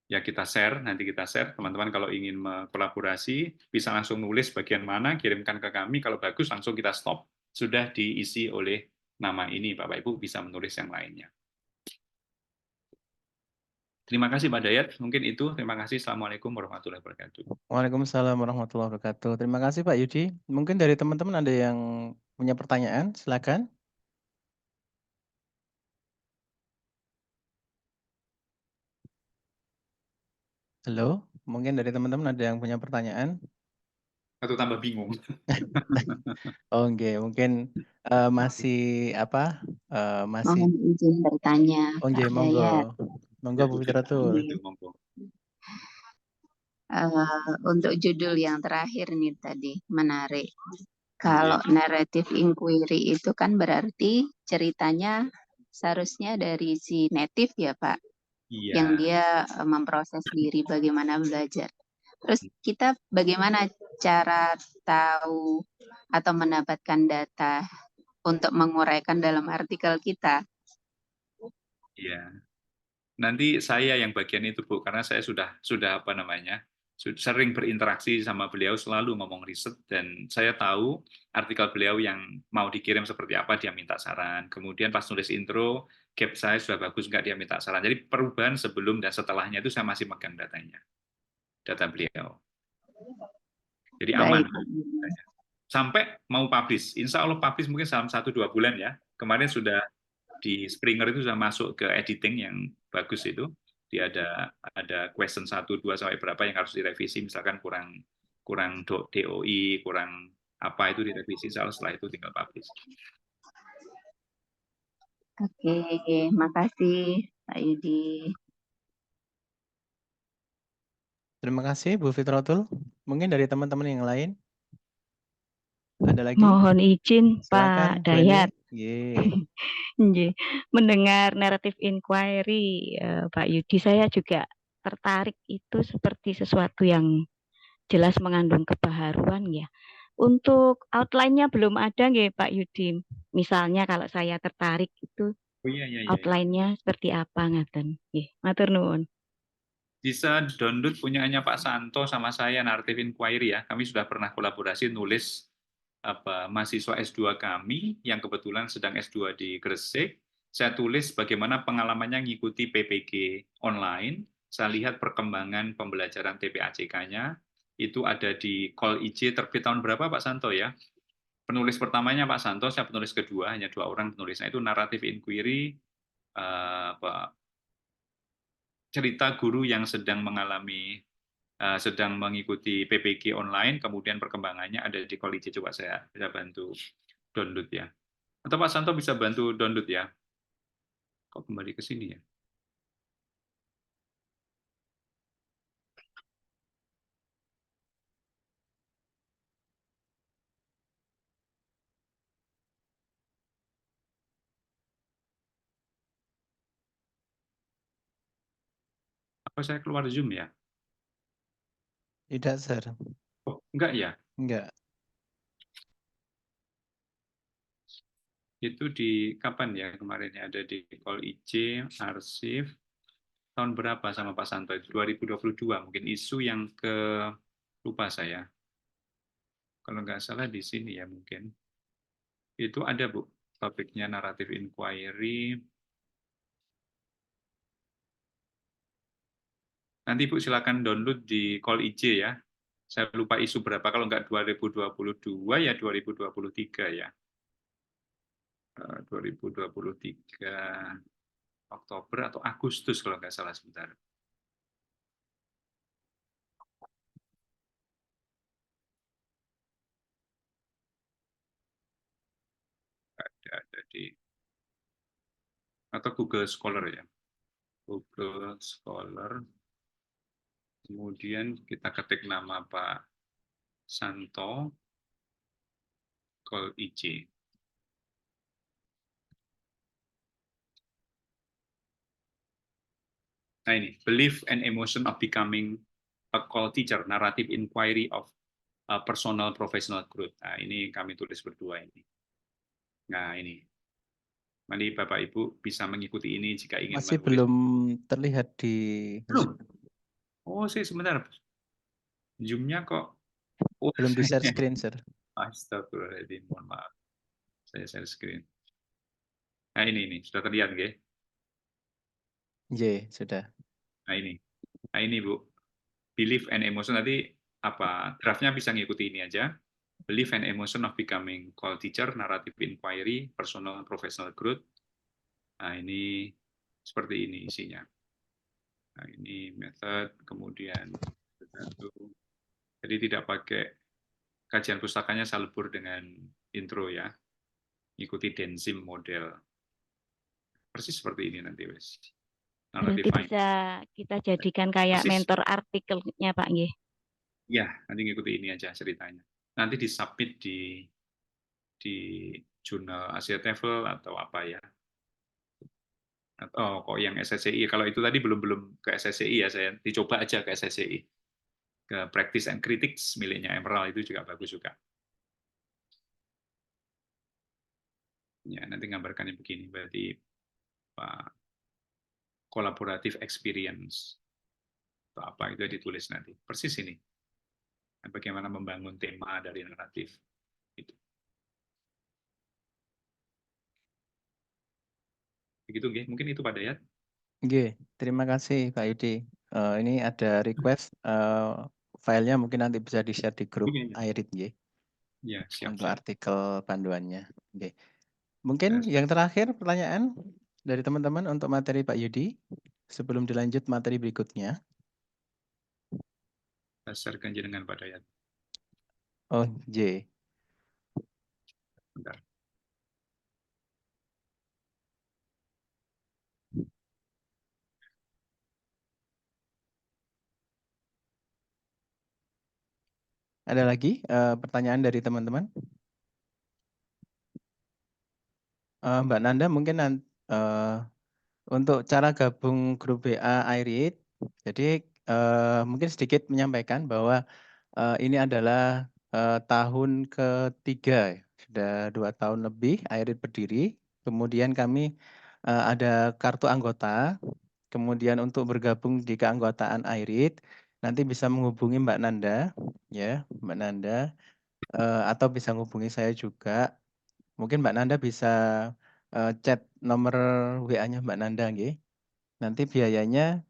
Ya kita share, nanti kita share. Teman-teman kalau ingin kolaborasi, bisa langsung nulis bagian mana, kirimkan ke kami. Kalau bagus, langsung kita stop. Sudah diisi oleh nama ini, Bapak Ibu bisa menulis yang lainnya. Terima kasih Pak Dayat, mungkin itu. Terima kasih. Assalamualaikum warahmatullahi wabarakatuh. Waalaikumsalam warahmatullahi wabarakatuh. Terima kasih Pak Yudi. Mungkin dari teman-teman ada yang punya pertanyaan, silakan. Halo, mungkin dari teman-teman ada yang punya pertanyaan? Atau tambah bingung. Oh, okay. Mungkin masih apa? Masih. Mohon izin bertanya, Oh, okay, Pak monggo. Dayat. Monggo Bu Fitratul. Monggo. Untuk judul yang terakhir nih tadi menarik. Kalau narrative inquiry itu kan berarti ceritanya seharusnya dari si native ya Pak, yang dia memproses diri bagaimana belajar. Terus kita bagaimana cara tahu atau mendapatkan data untuk menguraikan dalam artikel kita? Iya. Nanti saya yang bagian itu Bu, karena saya sudah apa namanya, sering berinteraksi sama beliau, selalu ngomong riset, dan saya tahu artikel beliau yang mau dikirim seperti apa, dia minta saran. Kemudian pas nulis intro, gap saya sudah bagus, nggak, dia minta saran. Jadi perubahan sebelum dan setelahnya itu saya masih megang datanya, data beliau. Jadi aman. Sampai mau publish, insya Allah publish mungkin dalam 1-2 bulan ya. Kemarin sudah di Springer itu sudah masuk ke editing yang bagus itu. Dia ada question 1, 2 sampai berapa yang harus direvisi, misalkan kurang DOI, kurang apa itu direvisi, setelah itu tinggal publish. Oke, makasih Pak Yudi. Terima kasih Bu Fitratul. Mungkin dari teman-teman yang lain ada lagi? Mohon izin Silakan, Pak Dayat. Mendengar narrative inquiry Pak Yudi, saya juga tertarik itu seperti sesuatu yang jelas mengandung kebaharuan ya. Untuk outline-nya belum ada nggih Pak Yudi. Misalnya kalau saya tertarik itu outline-nya seperti apa ngaten. Nggih, matur nuwun. Bisa download punyanya Pak Santo sama saya, Narrative Inquiry ya. Kami sudah pernah kolaborasi nulis mahasiswa S2 kami yang kebetulan sedang S2 di Gresik. Saya tulis bagaimana pengalamannya mengikuti PPG online. Saya lihat perkembangan pembelajaran TPACK-nya. Itu ada di Call IJ, terbit tahun berapa Pak Santo ya? Penulis pertamanya Pak Santo, saya penulis kedua, hanya 2 orang penulisnya. Itu Narrative Inquiry, cerita guru yang sedang mengikuti PPG online, kemudian perkembangannya ada di Kolije. Coba saya bisa bantu download ya. Atau Pak Santo bisa bantu download ya. Kok kembali ke sini ya? Apa saya keluar Zoom ya? Tidak, Sir. Oh, enggak ya? Enggak. Itu di kapan ya kemarin ya? Ada di Call IJ, arsip, tahun berapa sama Pak Santo? 2022 mungkin, isu yang lupa saya. Kalau nggak salah di sini ya mungkin. Itu ada Bu, topiknya Narrative Inquiry. Nanti Bu silakan download di Call IJ ya. Saya lupa isu berapa, kalau nggak 2022 ya 2023 ya. 2023 Oktober atau Agustus kalau nggak salah, sebentar. Ada di, atau Google Scholar ya. Google Scholar. Kemudian kita ketik nama Pak Santo, Call IJ. Nah ini, Belief and Emotion of Becoming a Call Teacher, Narrative Inquiry of Personal Professional Growth. Nah, ini kami tulis berdua ini. Nah, ini. Mari Bapak Ibu bisa mengikuti ini jika ingin Masih menulis. belum terlihat di Belum. Oh, sebentar. Zoom-nya kok. Oh, Belum di-share screen, Sir. astagfirullahaladzim, mohon maaf. Saya share screen. Nah, ini sudah terlihat, nggih? Y, sudah. Nah, ini Bu. Belief and emotion tadi apa? Draftnya bisa ngikuti ini aja. Belief and emotion of becoming call teacher, narrative inquiry, personal and professional growth. Nah, ini seperti ini isinya. Nah, ini method, kemudian jadi tidak pakai kajian pustakanya, saya lebur dengan intro ya. Ikuti Denzim model. Persis seperti ini nanti, wes. Berarti bisa kita jadikan kayak persis. mentor artikelnya Pak nggih. Ya, nanti ngikuti ini aja ceritanya. Nanti disubmit di jurnal Asia TOEFL atau apa ya. Oh, kok yang SSCI, kalau itu tadi belum ke SSCI ya, saya dicoba aja ke SSCI. Ke Practice and Critics miliknya Emerald itu juga bagus juga. Ya, nanti gambarkannya begini, berarti collaborative experience atau apa itu ditulis nanti. Persis ini. Bagaimana membangun tema dari naratif. Gitu. Begitu, mungkin itu Pak Dayat. Terima kasih Pak Yudi. Ini ada request filenya mungkin nanti bisa di-share di grup IRID Ya, siap, untuk siap. artikel panduannya. Mungkin yang terakhir pertanyaan dari teman-teman untuk materi Pak Yudi sebelum dilanjut materi berikutnya. Dasar dengan Pak Dayat. Oh, J. Bentar. Ada lagi pertanyaan dari teman-teman? Mbak Nanda mungkin untuk cara gabung grup WA IRID, jadi mungkin sedikit menyampaikan bahwa ini adalah tahun ketiga, sudah 2 tahun lebih IRID berdiri. Kemudian kami ada kartu anggota. Kemudian untuk bergabung di keanggotaan IRID, nanti bisa menghubungi Mbak Nanda, ya Mbak Nanda, atau bisa menghubungi saya juga. Mungkin Mbak Nanda bisa chat nomor WA-nya Mbak Nanda, nggih. Nanti biayanya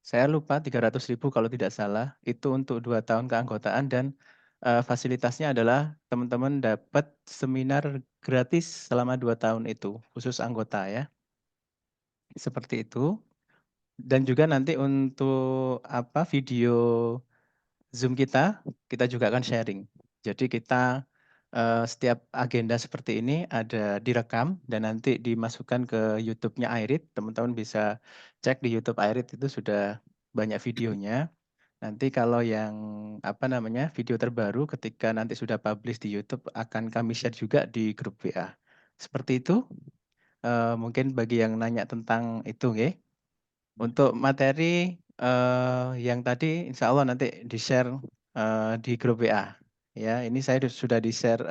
saya lupa 300.000 kalau tidak salah. Itu untuk 2 tahun keanggotaan dan fasilitasnya adalah teman-teman dapat seminar gratis selama 2 tahun itu, khusus anggota ya. Seperti itu. Dan juga nanti untuk video Zoom kita juga akan sharing. Jadi kita setiap agenda seperti ini ada direkam dan nanti dimasukkan ke YouTube-nya IRID. Teman-teman bisa cek di YouTube IRID itu sudah banyak videonya. Nanti kalau yang video terbaru ketika nanti sudah publish di YouTube akan kami share juga di grup WA. Seperti itu. Mungkin bagi yang nanya tentang itu, nggih. Untuk materi yang tadi insya Allah nanti di-share di grup WA. Ya, ini saya sudah di-share,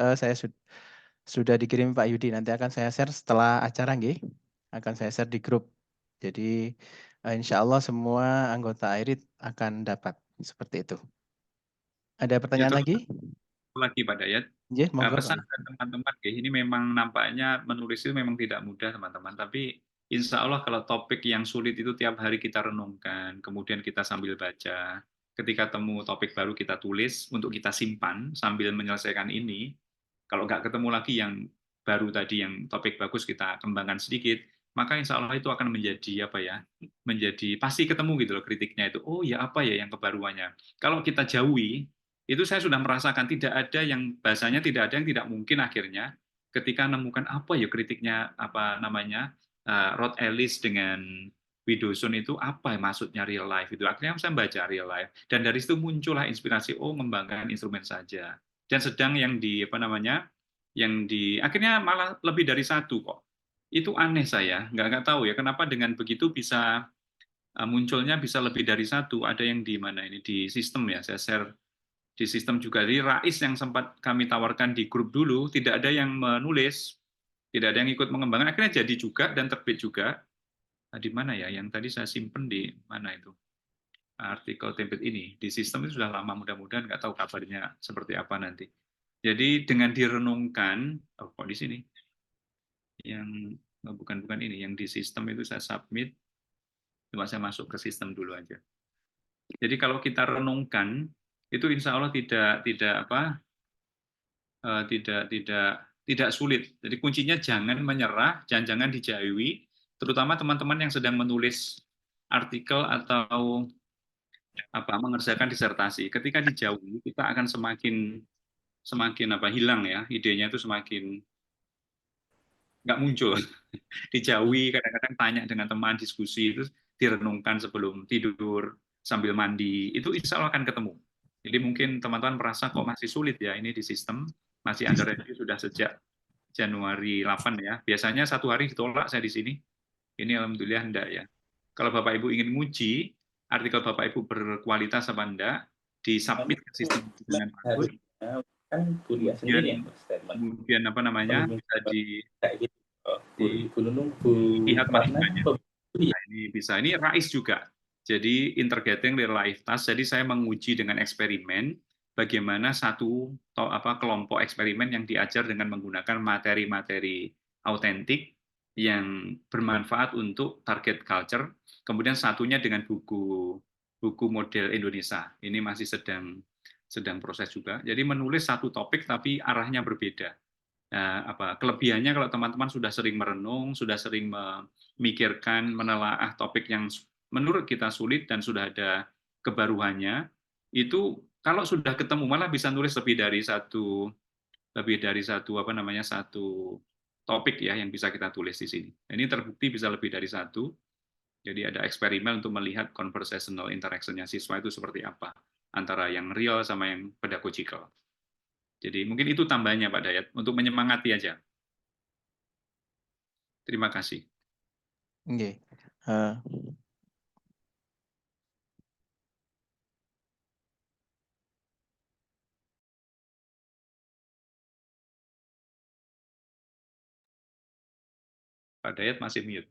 sudah dikirim Pak Yudi. Nanti akan saya share setelah acara, nggih. Akan saya share di grup. Jadi insya Allah semua anggota IRID akan dapat seperti itu. Ada pertanyaan lagi? Lagi Pak Dayat. Pesan ke teman-teman, ini memang nampaknya menulis itu memang tidak mudah teman-teman. Tapi insya Allah kalau topik yang sulit itu tiap hari kita renungkan, kemudian kita sambil baca. Ketika temu topik baru kita tulis untuk kita simpan sambil menyelesaikan ini. Kalau nggak ketemu lagi yang baru tadi, yang topik bagus kita kembangkan sedikit, maka insya Allah itu akan menjadi menjadi pasti ketemu gitu loh kritiknya itu. Oh ya apa ya yang kebaruannya. Kalau kita jauhi, itu saya sudah merasakan tidak ada yang bahasanya tidak ada yang tidak mungkin akhirnya ketika menemukan apa ya kritiknya Rod Ellis dengan Widdowson itu apa maksudnya real life itu akhirnya saya baca real life dan dari situ muncullah inspirasi mengembangkan instrumen saja dan sedang yang akhirnya malah lebih dari satu kok itu aneh saya nggak tahu ya kenapa dengan begitu bisa munculnya bisa lebih dari satu ada yang di mana ini di sistem ya saya share di sistem juga. Jadi Rais yang sempat kami tawarkan di grup dulu, tidak ada yang menulis, tidak ada yang ikut mengembangkan, akhirnya jadi juga dan terbit juga. Nah, di mana ya? Yang tadi saya simpen di mana itu? artikel template ini. Di sistem itu sudah lama, mudah-mudahan nggak tahu kabarnya seperti apa nanti. Jadi dengan direnungkan, oh kok di sini? Yang bukan ini, yang di sistem itu saya submit, coba saya masuk ke sistem dulu aja. Jadi kalau kita renungkan, itu insya Allah tidak sulit. Jadi kuncinya jangan menyerah, jangan dijauhi, terutama teman-teman yang sedang menulis artikel atau mengerjakan disertasi. Ketika dijauhi, kita akan semakin hilang ya, idenya itu semakin nggak muncul. Dijauhi, kadang-kadang tanya dengan teman, diskusi, itu direnungkan sebelum tidur, sambil mandi, itu insya Allah akan ketemu. Jadi mungkin teman-teman merasa kok masih sulit ya ini di sistem, masih under review sudah sejak Januari 8 ya. Biasanya 1 hari ditolak saya di sini. Ini alhamdulillah enggak ya. Kalau Bapak Ibu ingin nguji artikel Bapak Ibu berkualitas apa enggak, disubmit ke sistem dengan bagus. Kan kuliah sendiri ya, kemudian apa namanya, bisa lihat maknanya. Nah, ini bisa, ini RAIS juga. Jadi Interrogating Real Life Task. Jadi saya menguji dengan eksperimen bagaimana satu kelompok eksperimen yang diajar dengan menggunakan materi-materi autentik yang bermanfaat untuk target culture. Kemudian satunya dengan buku model Indonesia. Ini masih sedang proses juga. Jadi menulis satu topik tapi arahnya berbeda. Nah, kelebihannya kalau teman-teman sudah sering merenung, sudah sering memikirkan, menelaah topik yang menurut kita sulit dan sudah ada kebaruannya, itu kalau sudah ketemu malah bisa nulis lebih dari satu satu topik ya yang bisa kita tulis di sini. Ini terbukti bisa lebih dari satu. Jadi ada eksperimen untuk melihat conversational interaction-nya siswa itu seperti apa antara yang real sama yang pedagogical. Jadi mungkin itu tambahnya Pak Dayat, untuk menyemangati aja. Terima kasih. Oke. Pak Dayat masih mute.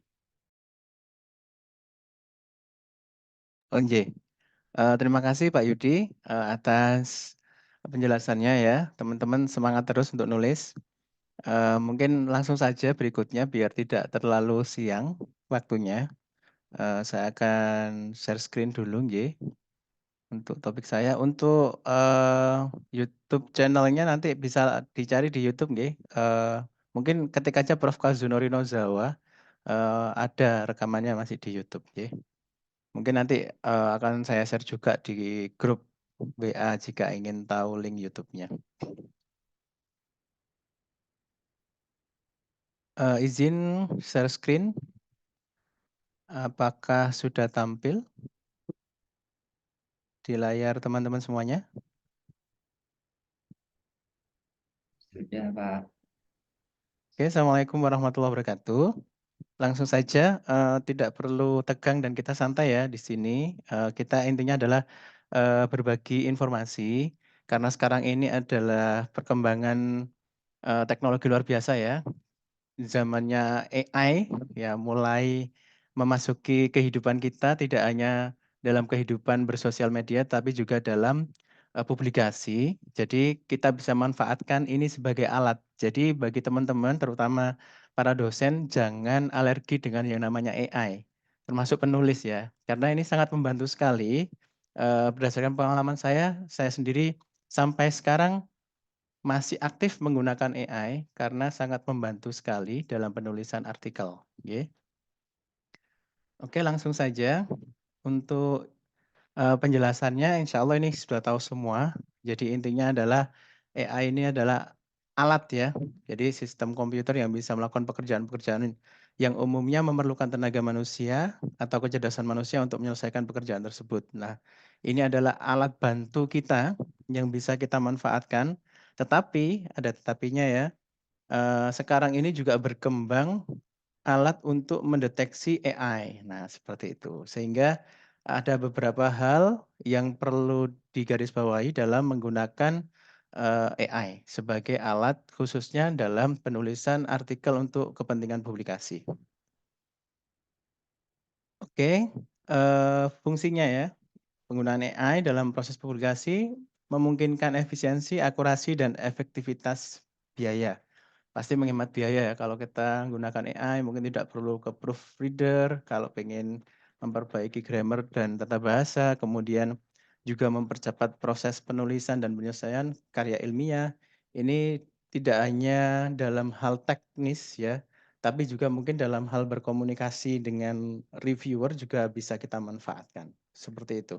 Oke. Terima kasih Pak Yudi atas penjelasannya ya. Teman-teman semangat terus untuk nulis. Mungkin langsung saja berikutnya biar tidak terlalu siang waktunya. Saya akan share screen dulu, nggih. Untuk topik saya, untuk YouTube channelnya nanti bisa dicari di YouTube, nggih. Mungkin ketik aja Prof. Kazunori Nozawa, ada rekamannya masih di YouTube, nggih. Mungkin nanti akan saya share juga di grup WA jika ingin tahu link YouTube-nya. Izin share screen. Apakah sudah tampil di layar teman-teman semuanya? Sudah, Pak. Oke, Assalamualaikum warahmatullahi wabarakatuh. Langsung saja, tidak perlu tegang dan kita santai ya di sini. Kita intinya adalah berbagi informasi, karena sekarang ini adalah perkembangan teknologi luar biasa ya. Zamannya AI ya mulai memasuki kehidupan kita, tidak hanya dalam kehidupan bersosial media, tapi juga dalam publikasi. Jadi kita bisa manfaatkan ini sebagai alat. Jadi bagi teman-teman, terutama para dosen, jangan alergi dengan yang namanya AI, termasuk penulis ya. Karena ini sangat membantu sekali. Berdasarkan pengalaman saya sendiri sampai sekarang masih aktif menggunakan AI karena sangat membantu sekali dalam penulisan artikel. Oke, langsung saja untuk penjelasannya. Insya Allah ini sudah tahu semua. Jadi intinya adalah AI ini adalah alat ya. Jadi sistem komputer yang bisa melakukan pekerjaan-pekerjaan yang umumnya memerlukan tenaga manusia atau kecerdasan manusia untuk menyelesaikan pekerjaan tersebut. Nah, ini adalah alat bantu kita yang bisa kita manfaatkan. Tetapi ada tetapinya ya. Sekarang ini juga berkembang alat untuk mendeteksi AI. Nah, seperti itu. Sehingga ada beberapa hal yang perlu digarisbawahi dalam menggunakan AI sebagai alat khususnya dalam penulisan artikel untuk kepentingan publikasi. Oke, fungsinya ya. penggunaan AI dalam proses publikasi memungkinkan efisiensi, akurasi, dan efektivitas biaya. Pasti menghemat biaya ya, kalau kita menggunakan AI mungkin tidak perlu ke proofreader, kalau pengen memperbaiki grammar dan tata bahasa, kemudian juga mempercepat proses penulisan dan penyelesaian karya ilmiah. Ini tidak hanya dalam hal teknis ya, tapi juga mungkin dalam hal berkomunikasi dengan reviewer juga bisa kita manfaatkan. Seperti itu.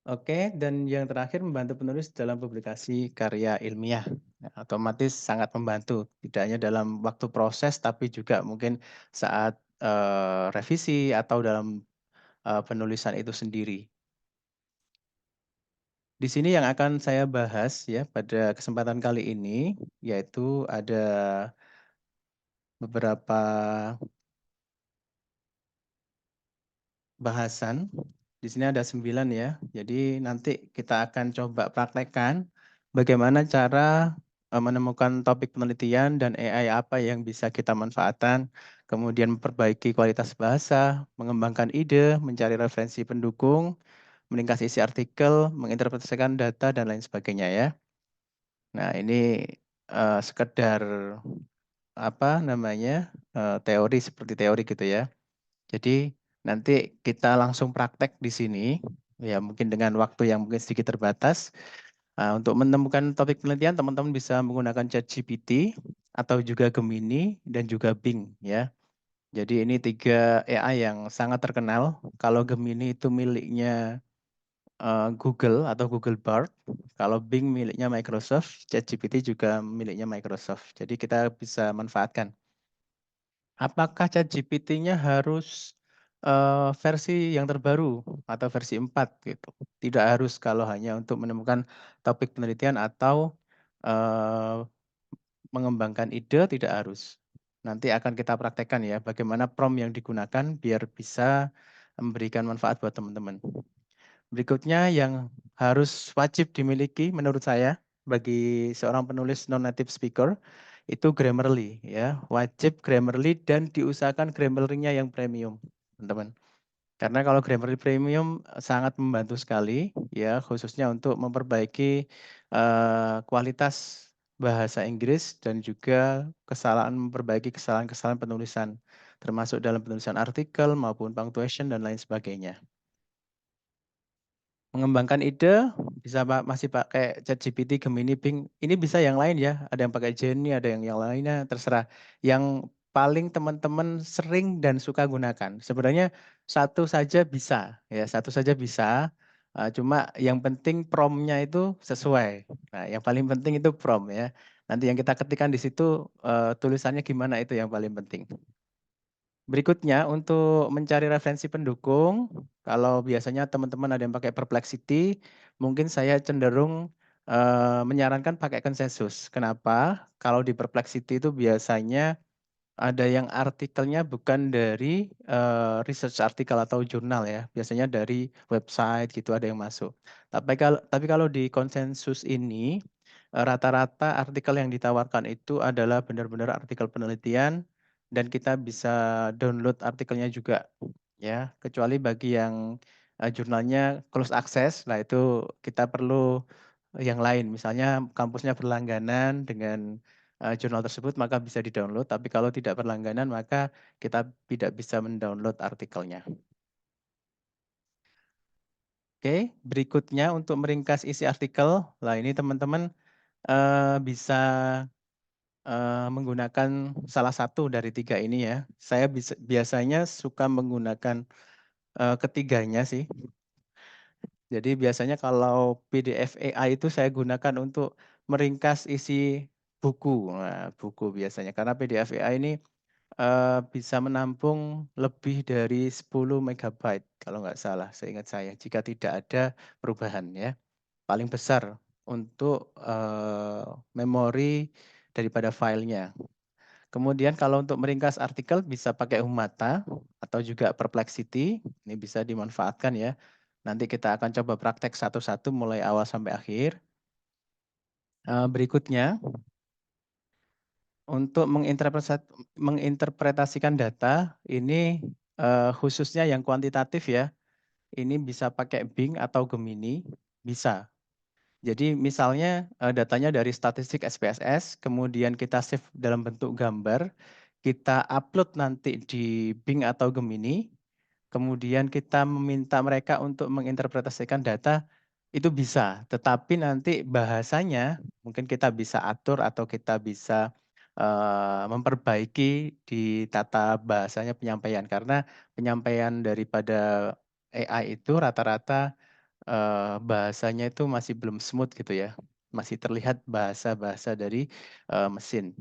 Oke, dan yang terakhir membantu penulis dalam publikasi karya ilmiah. Nah, otomatis sangat membantu, tidak hanya dalam waktu proses, tapi juga mungkin saat revisi atau dalam penulisan itu sendiri. Di sini yang akan saya bahas ya pada kesempatan kali ini, yaitu ada beberapa bahasan. Di sini ada 9 ya. Jadi nanti kita akan coba praktekkan bagaimana cara menemukan topik penelitian dan AI apa yang bisa kita manfaatkan, kemudian memperbaiki kualitas bahasa, mengembangkan ide, mencari referensi pendukung, meningkat isi artikel, menginterpretasikan data dan lain sebagainya ya. Nah, ini sekedar apa namanya? Teori seperti teori gitu ya. Jadi nanti kita langsung praktek di sini, ya mungkin dengan waktu yang mungkin sedikit terbatas. Untuk menemukan topik penelitian, teman-teman bisa menggunakan ChatGPT atau juga Gemini dan juga Bing ya. Jadi ini 3 AI yang sangat terkenal. Kalau Gemini itu miliknya Google atau Google Bard, kalau Bing miliknya Microsoft, ChatGPT juga miliknya Microsoft. Jadi kita bisa manfaatkan. Apakah ChatGPT-nya harus versi yang terbaru atau versi 4 gitu? Tidak harus kalau hanya untuk menemukan topik penelitian atau mengembangkan ide tidak harus. Nanti akan kita praktekkan ya bagaimana prompt yang digunakan biar bisa memberikan manfaat buat teman-teman. Berikutnya yang harus wajib dimiliki menurut saya bagi seorang penulis non-native speaker itu Grammarly ya, wajib Grammarly dan diusahakan Grammarly-nya yang premium, teman-teman. Karena kalau Grammarly premium sangat membantu sekali ya, khususnya untuk memperbaiki kualitas bahasa Inggris dan juga memperbaiki kesalahan-kesalahan penulisan, termasuk dalam penulisan artikel maupun punctuation dan lain sebagainya. Mengembangkan ide bisa masih pakai ChatGPT, Gemini, Bing. Ini bisa yang lain ya. Ada yang pakai Gemini, ada yang lainnya, terserah. Yang paling teman-teman sering dan suka gunakan. Sebenarnya satu saja bisa, ya satu saja bisa. Cuma yang penting prompt-nya itu sesuai. Nah, yang paling penting itu prompt ya. Nanti yang kita ketikkan di situ tulisannya gimana itu yang paling penting. Berikutnya untuk mencari referensi pendukung, kalau biasanya teman-teman ada yang pakai Perplexity, mungkin saya cenderung menyarankan pakai konsensus. Kenapa? Kalau di Perplexity itu biasanya ada yang artikelnya bukan dari research artikel atau jurnal ya, biasanya dari website gitu ada yang masuk. Tapi kalau di konsensus ini rata-rata artikel yang ditawarkan itu adalah benar-benar artikel penelitian dan kita bisa download artikelnya juga ya, kecuali bagi yang jurnalnya close access, nah itu kita perlu yang lain, misalnya kampusnya berlangganan dengan jurnal tersebut maka bisa di-download, tapi kalau tidak berlangganan maka kita tidak bisa mendownload artikelnya. Oke, berikutnya untuk meringkas isi artikel, lah ini teman-teman bisa menggunakan salah satu dari 3 ini ya. Saya biasanya suka menggunakan ketiganya sih. Jadi biasanya kalau PDF AI itu saya gunakan untuk meringkas isi buku. Nah, buku biasanya karena PDF AI ini bisa menampung lebih dari 10 megabyte kalau nggak salah, seingat saya, jika tidak ada perubahan ya. Paling besar untuk memori daripada filenya. Kemudian kalau untuk meringkas artikel bisa pakai Humata atau juga Perplexity, ini bisa dimanfaatkan ya. Nanti kita akan coba praktek satu-satu mulai awal sampai akhir. Berikutnya, untuk menginterpretasikan data, ini khususnya yang kuantitatif ya. ini bisa pakai Bing atau Gemini, bisa. Jadi misalnya datanya dari statistik SPSS, kemudian kita save dalam bentuk gambar, kita upload nanti di Bing atau Gemini, kemudian kita meminta mereka untuk menginterpretasikan data, itu bisa. Tetapi nanti bahasanya mungkin kita bisa atur atau kita bisa memperbaiki di tata bahasanya penyampaian. Karena penyampaian daripada AI itu rata-rata bahasanya itu masih belum smooth gitu ya. Masih terlihat bahasa-bahasa dari mesin.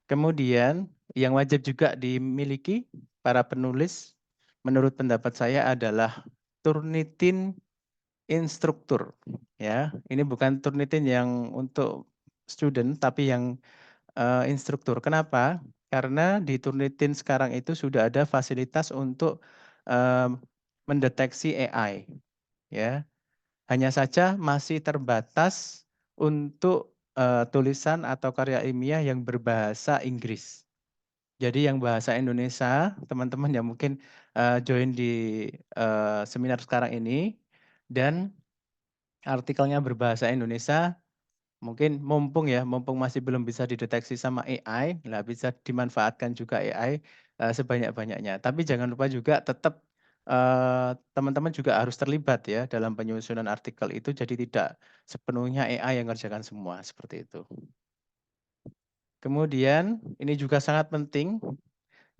Kemudian yang wajib juga dimiliki para penulis menurut pendapat saya adalah Turnitin instruktur ya. Ini bukan Turnitin yang untuk student tapi yang instruktur. Kenapa? Karena di Turnitin sekarang itu sudah ada fasilitas untuk mendeteksi AI ya. Hanya saja masih terbatas untuk tulisan atau karya ilmiah yang berbahasa Inggris. Jadi yang bahasa Indonesia, teman-teman yang mungkin join di seminar sekarang ini dan artikelnya berbahasa Indonesia, mungkin mumpung masih belum bisa dideteksi sama AI, lah bisa dimanfaatkan juga AI sebanyak-banyaknya. Tapi jangan lupa juga tetap teman-teman juga harus terlibat ya dalam penyusunan artikel itu, jadi tidak sepenuhnya AI yang ngerjakan semua, seperti itu. Kemudian ini juga sangat penting.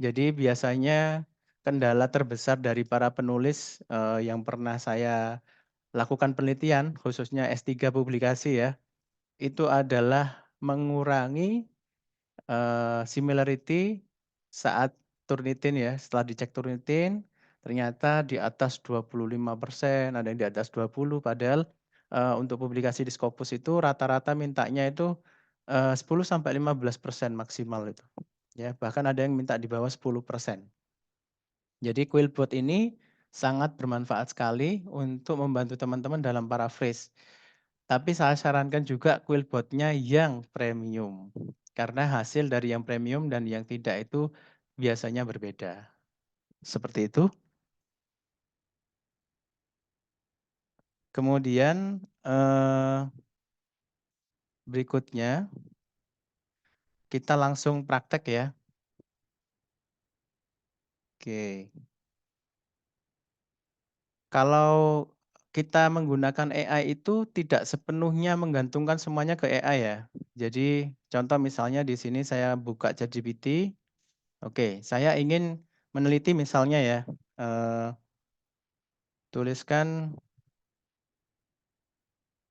Jadi biasanya kendala terbesar dari para penulis yang pernah saya lakukan penelitian, khususnya S3 publikasi ya, itu adalah mengurangi similarity saat Turnitin ya. Setelah dicek Turnitin, ternyata di atas 25%, ada yang di atas 20%, padahal untuk publikasi di Scopus itu rata-rata mintanya itu 10-15% maksimal itu. Ya, bahkan ada yang minta di bawah 10%. Jadi Quillbot ini sangat bermanfaat sekali untuk membantu teman-teman dalam paraphrase. Tapi saya sarankan juga Quillbot-nya yang premium. Karena hasil dari yang premium dan yang tidak itu biasanya berbeda. Seperti itu. Kemudian berikutnya kita langsung praktek ya. Oke. Kalau kita menggunakan AI itu tidak sepenuhnya menggantungkan semuanya ke AI ya. Jadi contoh misalnya di sini saya buka ChatGPT. Oke, saya ingin meneliti misalnya ya, tuliskan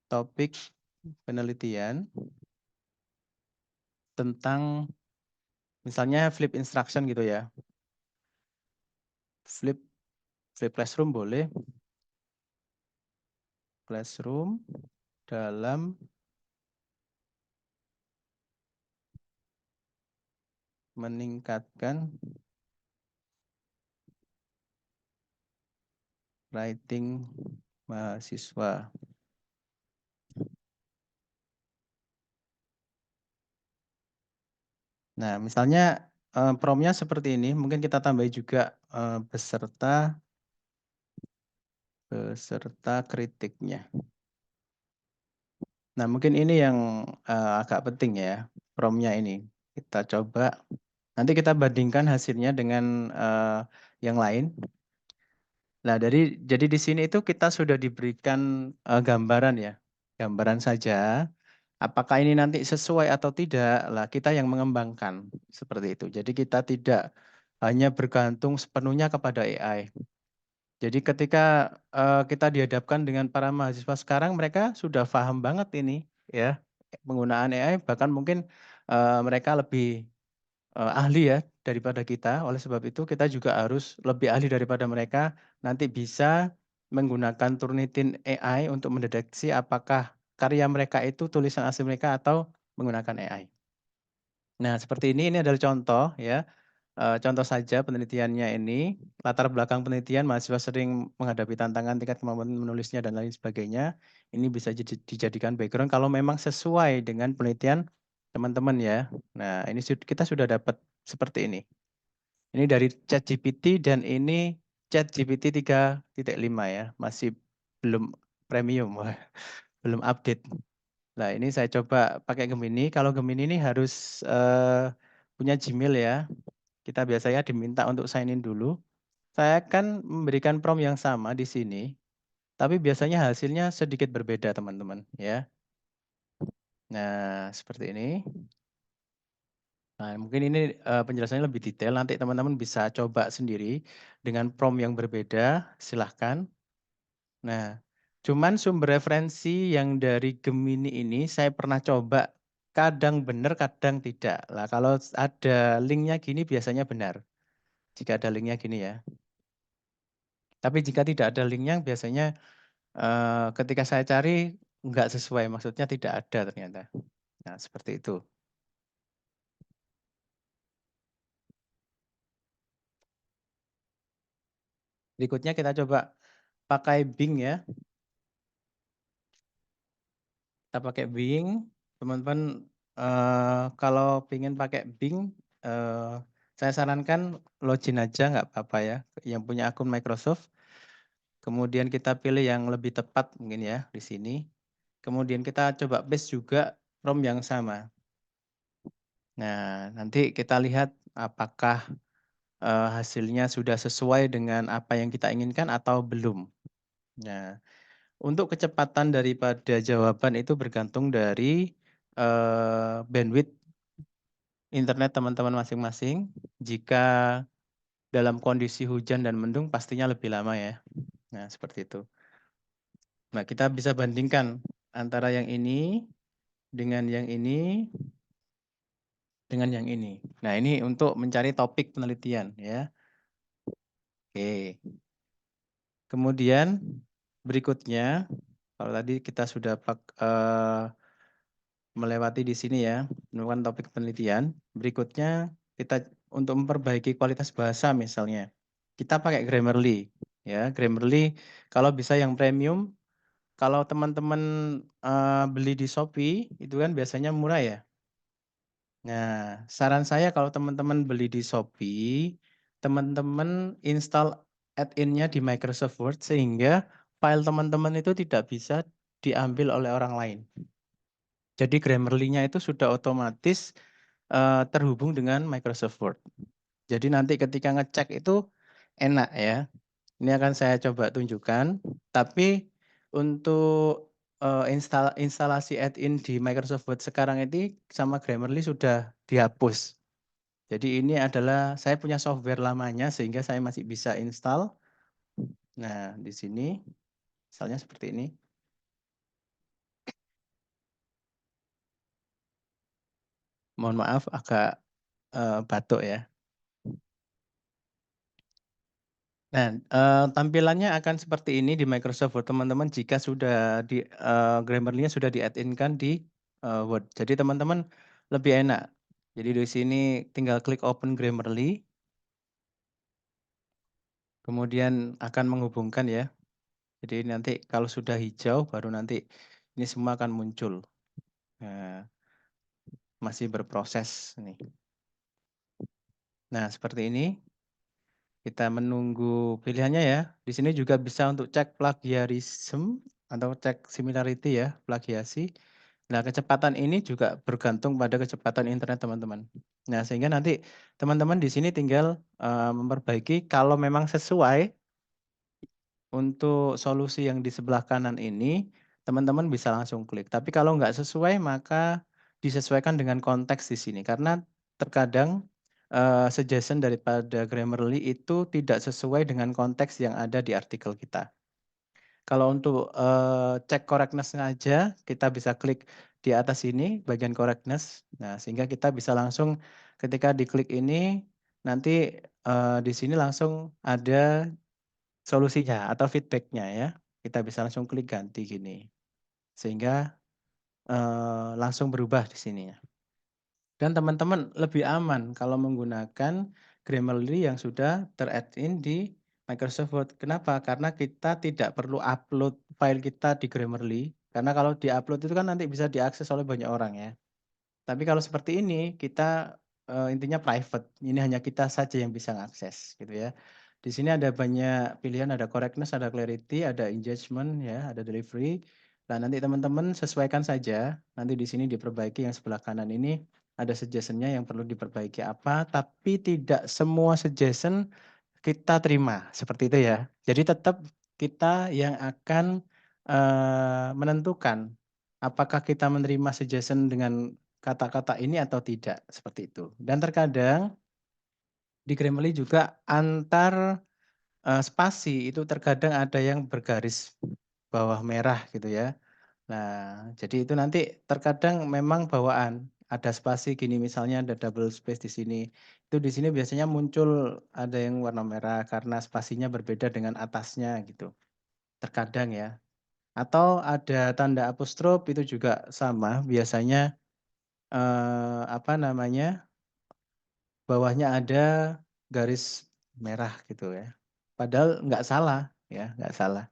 topik penelitian tentang misalnya flip instruction gitu ya. Flip classroom boleh. Classroom dalam meningkatkan writing mahasiswa. Nah, misalnya promnya seperti ini, mungkin kita tambah juga beserta kritiknya. Nah, mungkin ini yang agak penting ya, promnya ini. Kita coba, nanti kita bandingkan hasilnya dengan yang lain. Nah, jadi di sini itu kita sudah diberikan gambaran ya, gambaran saja. Apakah ini nanti sesuai atau tidak, lah kita yang mengembangkan seperti itu. Jadi kita tidak hanya bergantung sepenuhnya kepada AI. Jadi ketika kita dihadapkan dengan para mahasiswa sekarang, mereka sudah paham banget ini ya penggunaan AI. Bahkan mungkin mereka lebih ahli ya daripada kita. Oleh sebab itu kita juga harus lebih ahli daripada mereka. Nanti bisa menggunakan Turnitin AI untuk mendeteksi apakah karya mereka itu tulisan asli mereka atau menggunakan AI. Nah, seperti ini adalah contoh ya. Contoh saja penelitiannya ini, latar belakang penelitian mahasiswa sering menghadapi tantangan tingkat kemampuan menulisnya dan lain sebagainya. Ini bisa dijadikan background kalau memang sesuai dengan penelitian teman-teman ya. Nah, ini kita sudah dapat seperti ini. Ini dari ChatGPT dan ini ChatGPT 3.5 ya, masih belum premium, belum update. Nah, ini saya coba pakai Gemini. Kalau Gemini ini harus punya Gmail ya. Kita biasanya diminta untuk sign in dulu. Saya akan memberikan prompt yang sama di sini, tapi biasanya hasilnya sedikit berbeda, teman-teman, ya. Nah, seperti ini. Nah, mungkin ini penjelasannya lebih detail. Nanti teman-teman bisa coba sendiri dengan prompt yang berbeda. Silahkan. Nah, cuman sumber referensi yang dari Gemini ini saya pernah coba. Kadang benar, kadang tidak. Lah, kalau ada linknya gini biasanya benar. Jika ada linknya gini ya. Tapi jika tidak ada linknya biasanya ketika saya cari nggak sesuai. Maksudnya tidak ada ternyata. Nah, seperti itu. Berikutnya kita coba pakai Bing ya. Kita pakai Bing, teman-teman kalau ingin pakai Bing, saya sarankan login aja nggak apa-apa ya, yang punya akun Microsoft. Kemudian kita pilih yang lebih tepat mungkin ya di sini. Kemudian kita coba paste juga prompt yang sama. Nah, nanti kita lihat apakah hasilnya sudah sesuai dengan apa yang kita inginkan atau belum. Nah, untuk kecepatan daripada jawaban itu bergantung dari bandwidth internet teman-teman masing-masing. Jika dalam kondisi hujan dan mendung pastinya lebih lama ya. Nah, seperti itu. Nah, kita bisa bandingkan antara yang ini dengan yang ini dengan yang ini. Nah, ini untuk mencari topik penelitian ya. Oke. Kemudian berikutnya, kalau tadi kita sudah melewati di sini ya, menemukan topik penelitian. Berikutnya kita untuk memperbaiki kualitas bahasa misalnya, kita pakai Grammarly ya. Grammarly kalau bisa yang premium. Kalau teman-teman beli di Shopee itu kan biasanya murah ya. Nah, saran saya kalau teman-teman beli di Shopee, teman-teman install add-in-nya di Microsoft Word sehingga file teman-teman itu tidak bisa diambil oleh orang lain. Jadi Grammarly-nya itu sudah otomatis terhubung dengan Microsoft Word. Jadi nanti ketika ngecek itu enak ya. Ini akan saya coba tunjukkan. Tapi untuk instalasi add-in di Microsoft Word sekarang ini sama Grammarly sudah dihapus. Jadi ini adalah saya punya software lamanya sehingga saya masih bisa install. Nah, di sini misalnya seperti ini. Mohon maaf agak batuk ya. Nah, tampilannya akan seperti ini di Microsoft Word teman-teman jika sudah di Grammarly-nya sudah di-add-in-kan di Word. Jadi teman-teman lebih enak. Jadi di sini tinggal klik Open Grammarly. Kemudian akan menghubungkan ya. Jadi nanti kalau sudah hijau baru nanti ini semua akan muncul. Nah, masih berproses nih. Nah, seperti ini. Kita menunggu pilihannya ya. Di sini juga bisa untuk cek plagiarisme atau cek similarity ya, plagiasi. Nah, kecepatan ini juga bergantung pada kecepatan internet teman-teman. Nah, sehingga nanti teman-teman di sini tinggal memperbaiki kalau memang sesuai untuk solusi yang di sebelah kanan ini, teman-teman bisa langsung klik. Tapi kalau nggak sesuai, maka disesuaikan dengan konteks di sini. Karena terkadang suggestion daripada Grammarly itu tidak sesuai dengan konteks yang ada di artikel kita. Kalau untuk cek correctness-nya aja, kita bisa klik di atas ini, bagian correctness. Nah, sehingga kita bisa langsung ketika diklik ini, nanti di sini langsung ada solusinya atau feedback-nya ya. Kita bisa langsung klik ganti gini. Sehingga langsung berubah di sini ya. Dan teman-teman lebih aman kalau menggunakan Grammarly yang sudah ter-add-in di Microsoft Word. Kenapa? Karena kita tidak perlu upload file kita di Grammarly. Karena kalau di-upload itu kan nanti bisa diakses oleh banyak orang ya. Tapi kalau seperti ini kita intinya private. Ini hanya kita saja yang bisa mengakses gitu ya. Di sini ada banyak pilihan, ada correctness, ada clarity, ada engagement, ya, ada delivery. Nah, nanti teman-teman sesuaikan saja. Nanti di sini diperbaiki yang sebelah kanan ini ada suggestion-nya yang perlu diperbaiki apa, tapi tidak semua suggestion kita terima, seperti itu ya. Jadi tetap kita yang akan menentukan apakah kita menerima suggestion dengan kata-kata ini atau tidak, seperti itu. Dan terkadang di Grammarly juga antar spasi itu terkadang ada yang bergaris bawah merah gitu ya. Nah, jadi itu nanti terkadang memang bawaan. Ada spasi gini misalnya ada double space di sini. Itu di sini biasanya muncul ada yang warna merah karena spasinya berbeda dengan atasnya gitu. Terkadang ya. Atau ada tanda apostrof itu juga sama biasanya apa namanya? Bawahnya ada garis merah gitu ya. Padahal nggak salah ya, nggak salah.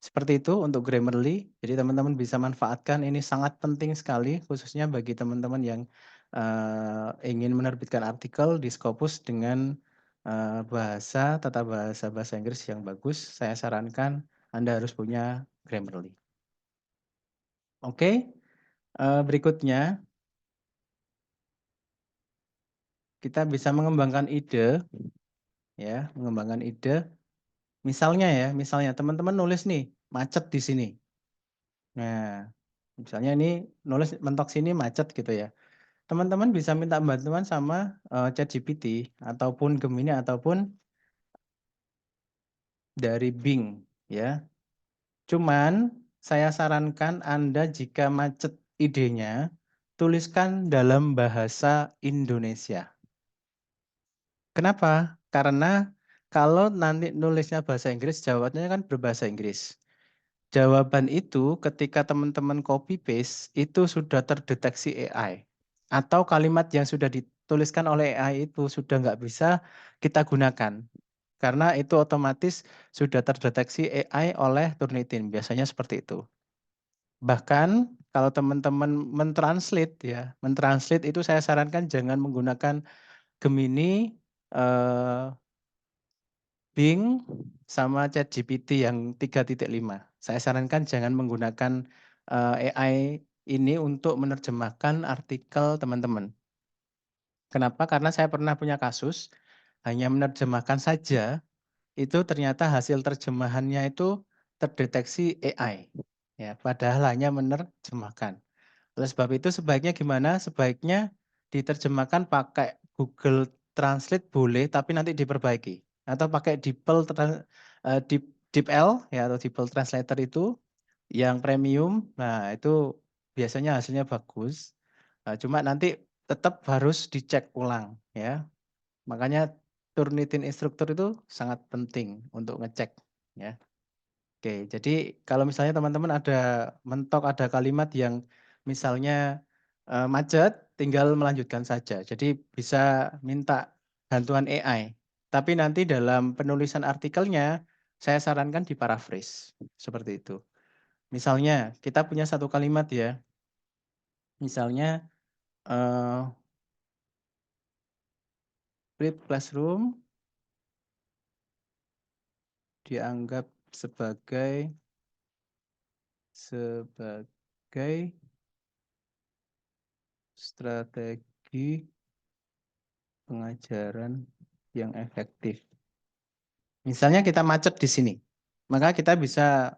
Seperti itu untuk Grammarly. Jadi teman-teman bisa manfaatkan, ini sangat penting sekali khususnya bagi teman-teman yang ingin menerbitkan artikel di Scopus dengan tata bahasa Inggris yang bagus. Saya sarankan Anda harus punya Grammarly. Oke, berikutnya kita bisa mengembangkan ide, ya, mengembangkan ide. Misalnya ya, misalnya teman-teman nulis nih macet di sini. Nah, misalnya ini nulis mentok sini macet gitu ya. Teman-teman bisa minta bantuan sama ChatGPT ataupun Gemini ataupun dari Bing ya. Cuman saya sarankan Anda jika macet idenya tuliskan dalam bahasa Indonesia. Kenapa? Karena kalau nanti nulisnya bahasa Inggris, jawabannya kan berbahasa Inggris. Jawaban itu ketika teman-teman copy paste itu sudah terdeteksi AI. Atau kalimat yang sudah dituliskan oleh AI itu sudah nggak bisa kita gunakan. Karena itu otomatis sudah terdeteksi AI oleh Turnitin, biasanya seperti itu. Bahkan kalau teman-teman mentranslate ya, mentranslate itu saya sarankan jangan menggunakan Gemini, Bing sama ChatGPT yang 3.5. Saya sarankan jangan menggunakan AI ini untuk menerjemahkan artikel teman-teman. Kenapa? Karena saya pernah punya kasus hanya menerjemahkan saja itu ternyata hasil terjemahannya itu terdeteksi AI. Ya, padahal hanya menerjemahkan. Oleh sebab itu sebaiknya gimana? Sebaiknya diterjemahkan pakai Google Translate boleh, tapi nanti diperbaiki. Atau pakai DeepL ya atau DeepL Translator itu yang premium. Nah, itu biasanya hasilnya bagus. Cuma nanti tetap harus dicek ulang ya. Makanya Turnitin instruktur itu sangat penting untuk ngecek ya. Oke, jadi kalau misalnya teman-teman ada mentok, ada kalimat yang misalnya macet, tinggal melanjutkan saja. Jadi bisa minta bantuan AI. Tapi nanti dalam penulisan artikelnya, saya sarankan diparaphrase. Seperti itu. Misalnya, kita punya satu kalimat ya. Misalnya, flip classroom dianggap sebagai strategi pengajaran yang efektif. Misalnya kita macet di sini, maka kita bisa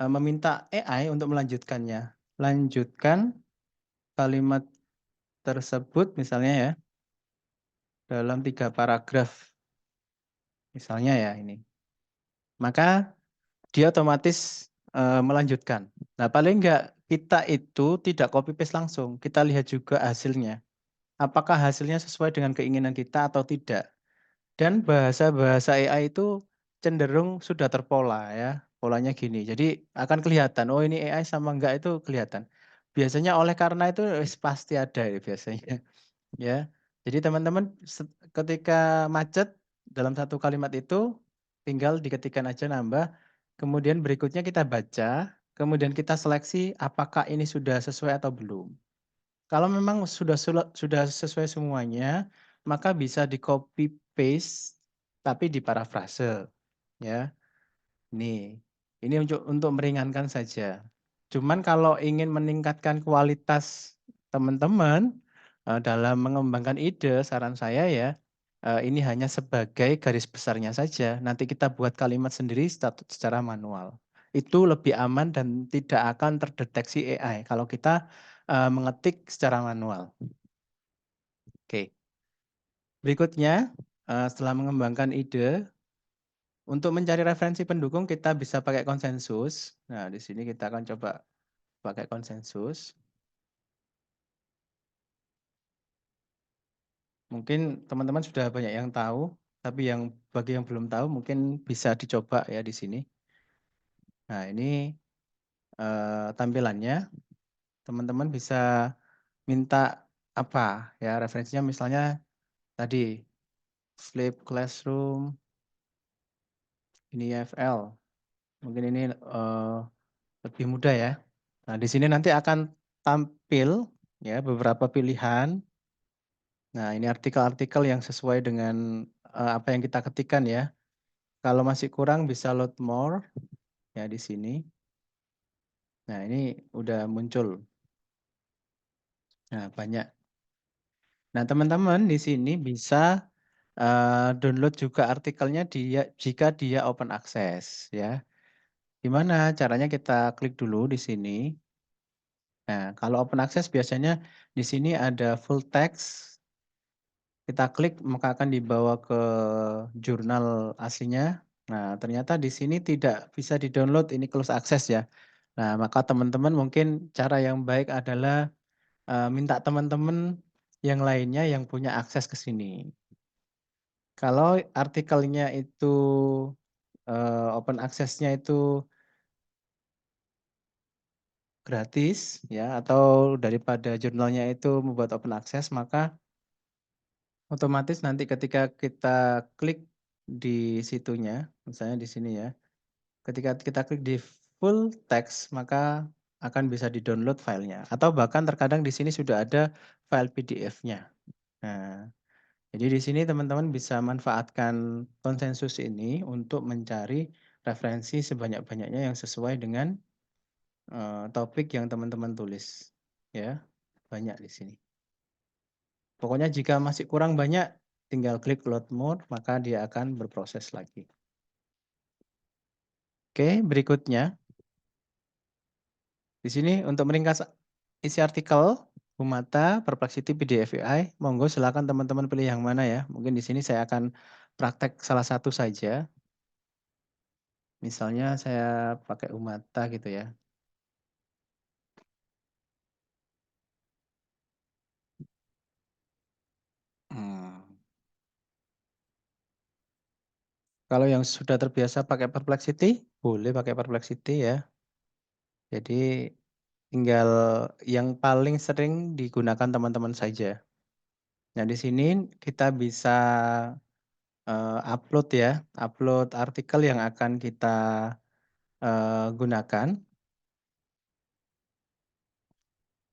meminta AI untuk melanjutkannya. Lanjutkan kalimat tersebut misalnya ya, dalam 3 paragraf. Misalnya ya ini. Maka dia otomatis melanjutkan. Nah, paling enggak kita itu tidak copy paste langsung, kita lihat juga hasilnya. Apakah hasilnya sesuai dengan keinginan kita atau tidak. Dan bahasa-bahasa AI itu cenderung sudah terpola ya, polanya gini. Jadi akan kelihatan, oh ini AI sama enggak itu kelihatan. Biasanya oleh karena itu pasti ada ya biasanya. Ya. Jadi teman-teman ketika macet dalam satu kalimat itu tinggal diketikkan aja nambah, kemudian berikutnya kita baca, kemudian kita seleksi apakah ini sudah sesuai atau belum. Kalau memang sudah sesuai semuanya, maka bisa di copy paste tapi diparafrase, ya. Ini untuk meringankan saja. Cuman kalau ingin meningkatkan kualitas teman-teman dalam mengembangkan ide, saran saya ya, ini hanya sebagai garis besarnya saja. Nanti kita buat kalimat sendiri secara manual. Itu lebih aman dan tidak akan terdeteksi AI kalau kita mengetik secara manual. Oke. Berikutnya, setelah mengembangkan ide, untuk mencari referensi pendukung kita bisa pakai konsensus. Nah, di sini kita akan coba pakai konsensus. Mungkin teman-teman sudah banyak yang tahu, tapi bagi yang belum tahu mungkin bisa dicoba ya di sini. Nah, ini tampilannya. Teman-teman bisa minta apa ya referensinya, misalnya tadi Flip Classroom, ini IFL. Mungkin ini lebih mudah ya. Nah, di sini nanti akan tampil ya beberapa pilihan. Nah, ini artikel-artikel yang sesuai dengan apa yang kita ketikkan ya. Kalau masih kurang bisa load more ya di sini. Nah, ini udah muncul. Nah, banyak. Nah, teman-teman di sini bisa download juga artikelnya jika dia open access ya. Gimana caranya? Kita klik dulu di sini. Nah, kalau open access biasanya di sini ada full text. Kita klik maka akan dibawa ke jurnal aslinya. Nah, ternyata di sini tidak bisa di-download, ini close access ya. Nah, maka teman-teman mungkin cara yang baik adalah minta teman-teman yang lainnya yang punya akses ke sini. Kalau artikelnya itu open access-nya itu gratis ya, atau daripada jurnalnya itu membuat open access, maka otomatis nanti ketika kita klik di situnya, misalnya di sini ya, ketika kita klik di full text, maka akan bisa di-download filenya. Atau bahkan terkadang di sini sudah ada file PDF-nya. Nah, jadi di sini teman-teman bisa manfaatkan konsensus ini untuk mencari referensi sebanyak-banyaknya yang sesuai dengan topik yang teman-teman tulis. Ya, banyak di sini. Pokoknya jika masih kurang banyak, tinggal klik load more, maka dia akan berproses lagi. Oke, berikutnya. Di sini untuk meringkas isi artikel, Bumata, Perplexity, PDF AI, monggo silakan teman-teman pilih yang mana ya. Mungkin di sini saya akan praktek salah satu saja. Misalnya saya pakai Umata gitu ya. Kalau yang sudah terbiasa pakai Perplexity, boleh pakai Perplexity ya. Jadi tinggal yang paling sering digunakan teman-teman saja. Nah, di sini kita bisa upload ya, upload artikel yang akan kita gunakan.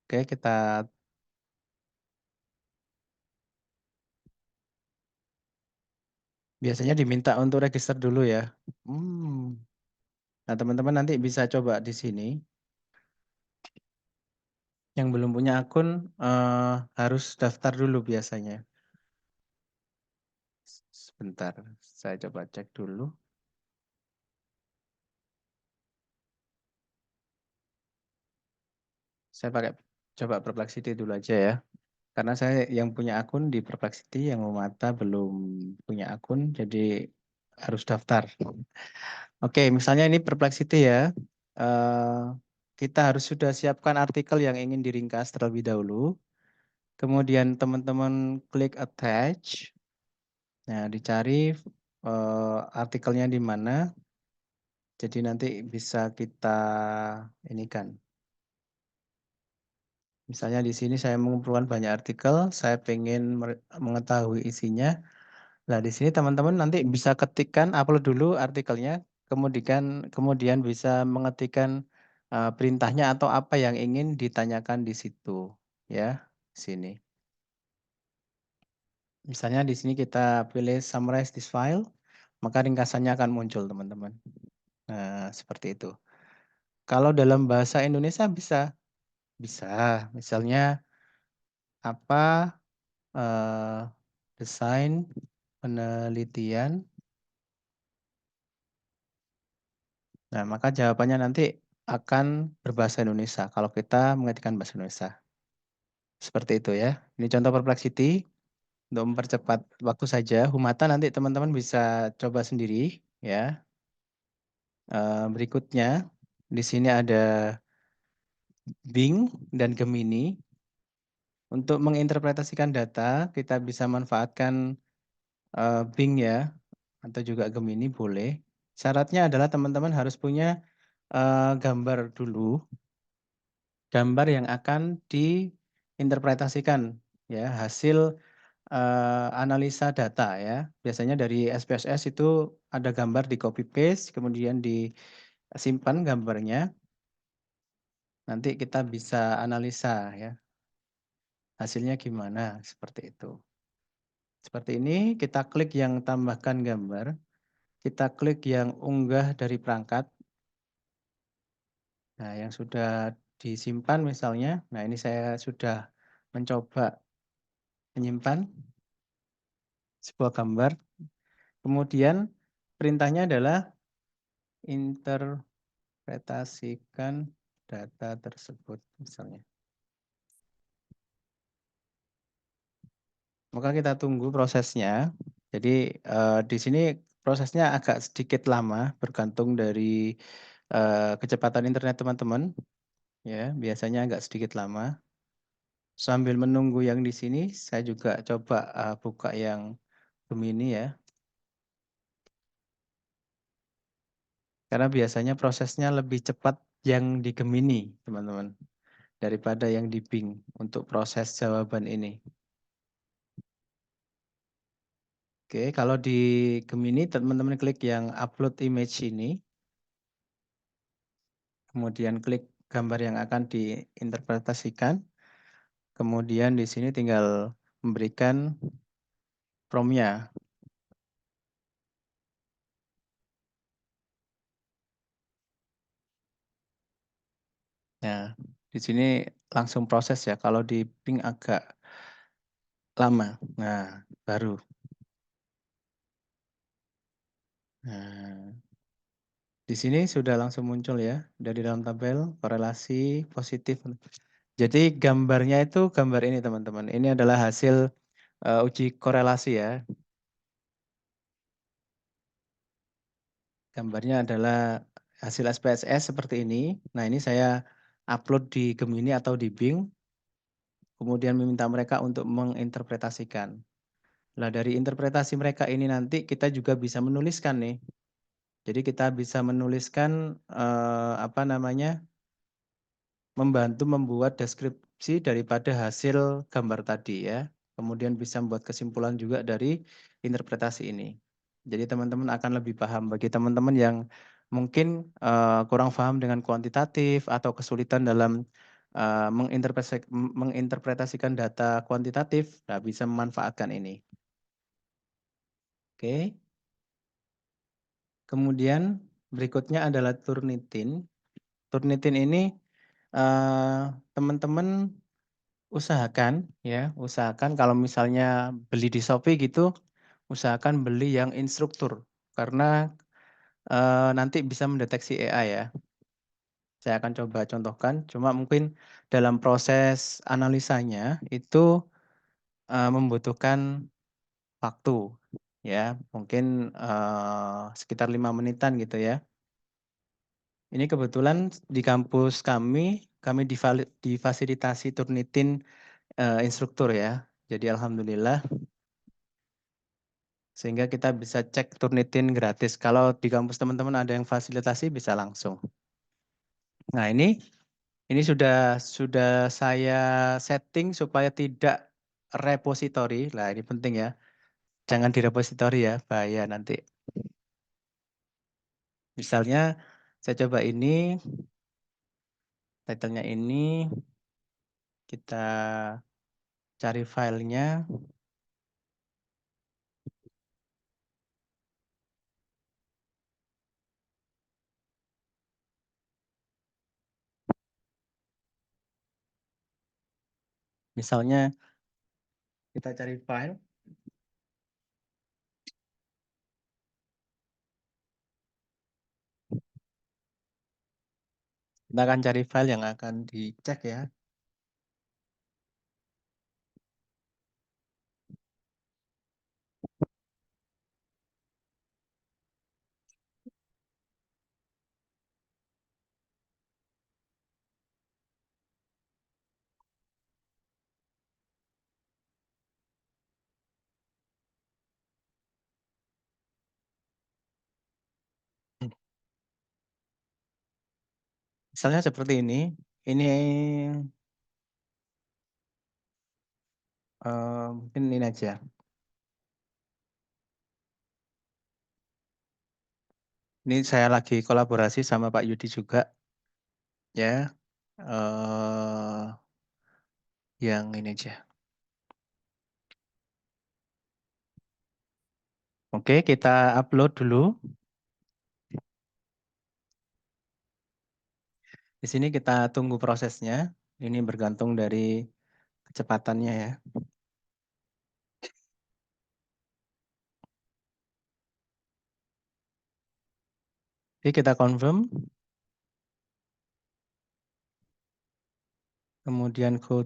Oke, kita biasanya diminta untuk register dulu ya. Nah, teman-teman nanti bisa coba di sini. Yang belum punya akun harus daftar dulu biasanya. Sebentar, saya coba cek dulu. Saya coba Perplexity dulu aja ya. Karena saya yang punya akun di Perplexity, yang Mata belum punya akun, jadi harus daftar. Oke, misalnya ini Perplexity ya. Kita harus sudah siapkan artikel yang ingin diringkas terlebih dahulu. Kemudian teman-teman klik attach. Nah, dicari artikelnya di mana. Jadi nanti bisa kita ini kan. Misalnya di sini saya mengumpulkan banyak artikel, saya pengen mengetahui isinya. Nah, di sini teman-teman nanti bisa ketikkan, upload dulu artikelnya, kemudian bisa mengetikkan perintahnya atau apa yang ingin ditanyakan di situ, ya, sini. Misalnya di sini kita pilih summarize this file. maka ringkasannya akan muncul, teman-teman. Nah, seperti itu. Kalau dalam bahasa Indonesia bisa. Bisa. Misalnya apa, desain penelitian. Nah, maka jawabannya nanti akan berbahasa Indonesia kalau kita mengetikkan bahasa Indonesia. Seperti itu ya. Ini contoh perplexity. Untuk mempercepat waktu saja, Humata nanti teman-teman bisa coba sendiri ya. Berikutnya di sini ada Bing dan Gemini. Untuk menginterpretasikan data, kita bisa manfaatkan Bing ya, atau juga Gemini boleh. Syaratnya adalah teman-teman harus punya gambar dulu, gambar yang akan diinterpretasikan ya, hasil analisa data ya. Biasanya dari SPSS itu ada gambar di copy paste, kemudian disimpan gambarnya. Nanti kita bisa analisa ya. Hasilnya gimana? Seperti itu. Seperti ini, kita klik yang tambahkan gambar. Kita klik yang unggah dari perangkat. Nah, yang sudah disimpan misalnya. Nah, ini saya sudah mencoba menyimpan sebuah gambar. Kemudian perintahnya adalah interpretasikan data tersebut misalnya. Maka kita tunggu prosesnya. Jadi di sini prosesnya agak sedikit lama bergantung dari kecepatan internet teman-teman. Ya, biasanya agak sedikit lama. Sambil menunggu yang di sini, saya juga coba buka yang Gemini ya. Karena biasanya prosesnya lebih cepat yang di Gemini, teman-teman, daripada yang di Bing untuk proses jawaban ini. Oke, kalau di Gemini teman-teman klik yang upload image ini. Kemudian klik gambar yang akan diinterpretasikan. Kemudian di sini tinggal memberikan prompt-nya. Nah, di sini langsung proses ya. Kalau di Bing agak lama. Nah, baru. Nah, di sini sudah langsung muncul ya dari dalam tabel korelasi positif. Jadi gambarnya itu gambar ini teman-teman. Ini adalah hasil uji korelasi ya. Gambarnya adalah hasil SPSS seperti ini. Nah, ini saya upload di Gemini atau di Bing. Kemudian meminta mereka untuk menginterpretasikan. Nah, dari interpretasi mereka ini nanti kita juga bisa menuliskan nih. Jadi kita bisa menuliskan apa namanya? Membantu membuat deskripsi daripada hasil gambar tadi ya. Kemudian bisa membuat kesimpulan juga dari interpretasi ini. Jadi teman-teman akan lebih paham. Bagi teman-teman yang mungkin kurang paham dengan kuantitatif atau kesulitan dalam menginterpretasikan data kuantitatif, nah bisa memanfaatkan ini. Oke. Kemudian berikutnya adalah Turnitin. Turnitin ini teman-teman usahakan ya, usahakan kalau misalnya beli di Shopee gitu, usahakan beli yang instruktur karena nanti bisa mendeteksi AI ya. Saya akan coba contohkan, cuma mungkin dalam proses analisanya itu membutuhkan waktu ya, mungkin sekitar 5 menitan gitu ya. Ini kebetulan di kampus kami difasilitasi Turnitin instruktur ya. Jadi alhamdulillah sehingga kita bisa cek Turnitin gratis. Kalau di kampus teman-teman ada yang fasilitasi bisa langsung. Nah, ini sudah saya setting supaya tidak repository. Lah, ini penting ya. Jangan di repository ya, bahaya nanti. Misalnya saya coba ini, title-nya ini, kita cari filenya. Misalnya kita cari file. Kita akan cari file yang akan dicek ya. Misalnya seperti ini mungkin ini aja. Ini saya lagi kolaborasi sama Pak Yudi juga, ya. Yang ini aja. Oke, kita upload dulu. Di sini kita tunggu prosesnya. Ini bergantung dari kecepatannya ya. Oke, kita confirm. Kemudian go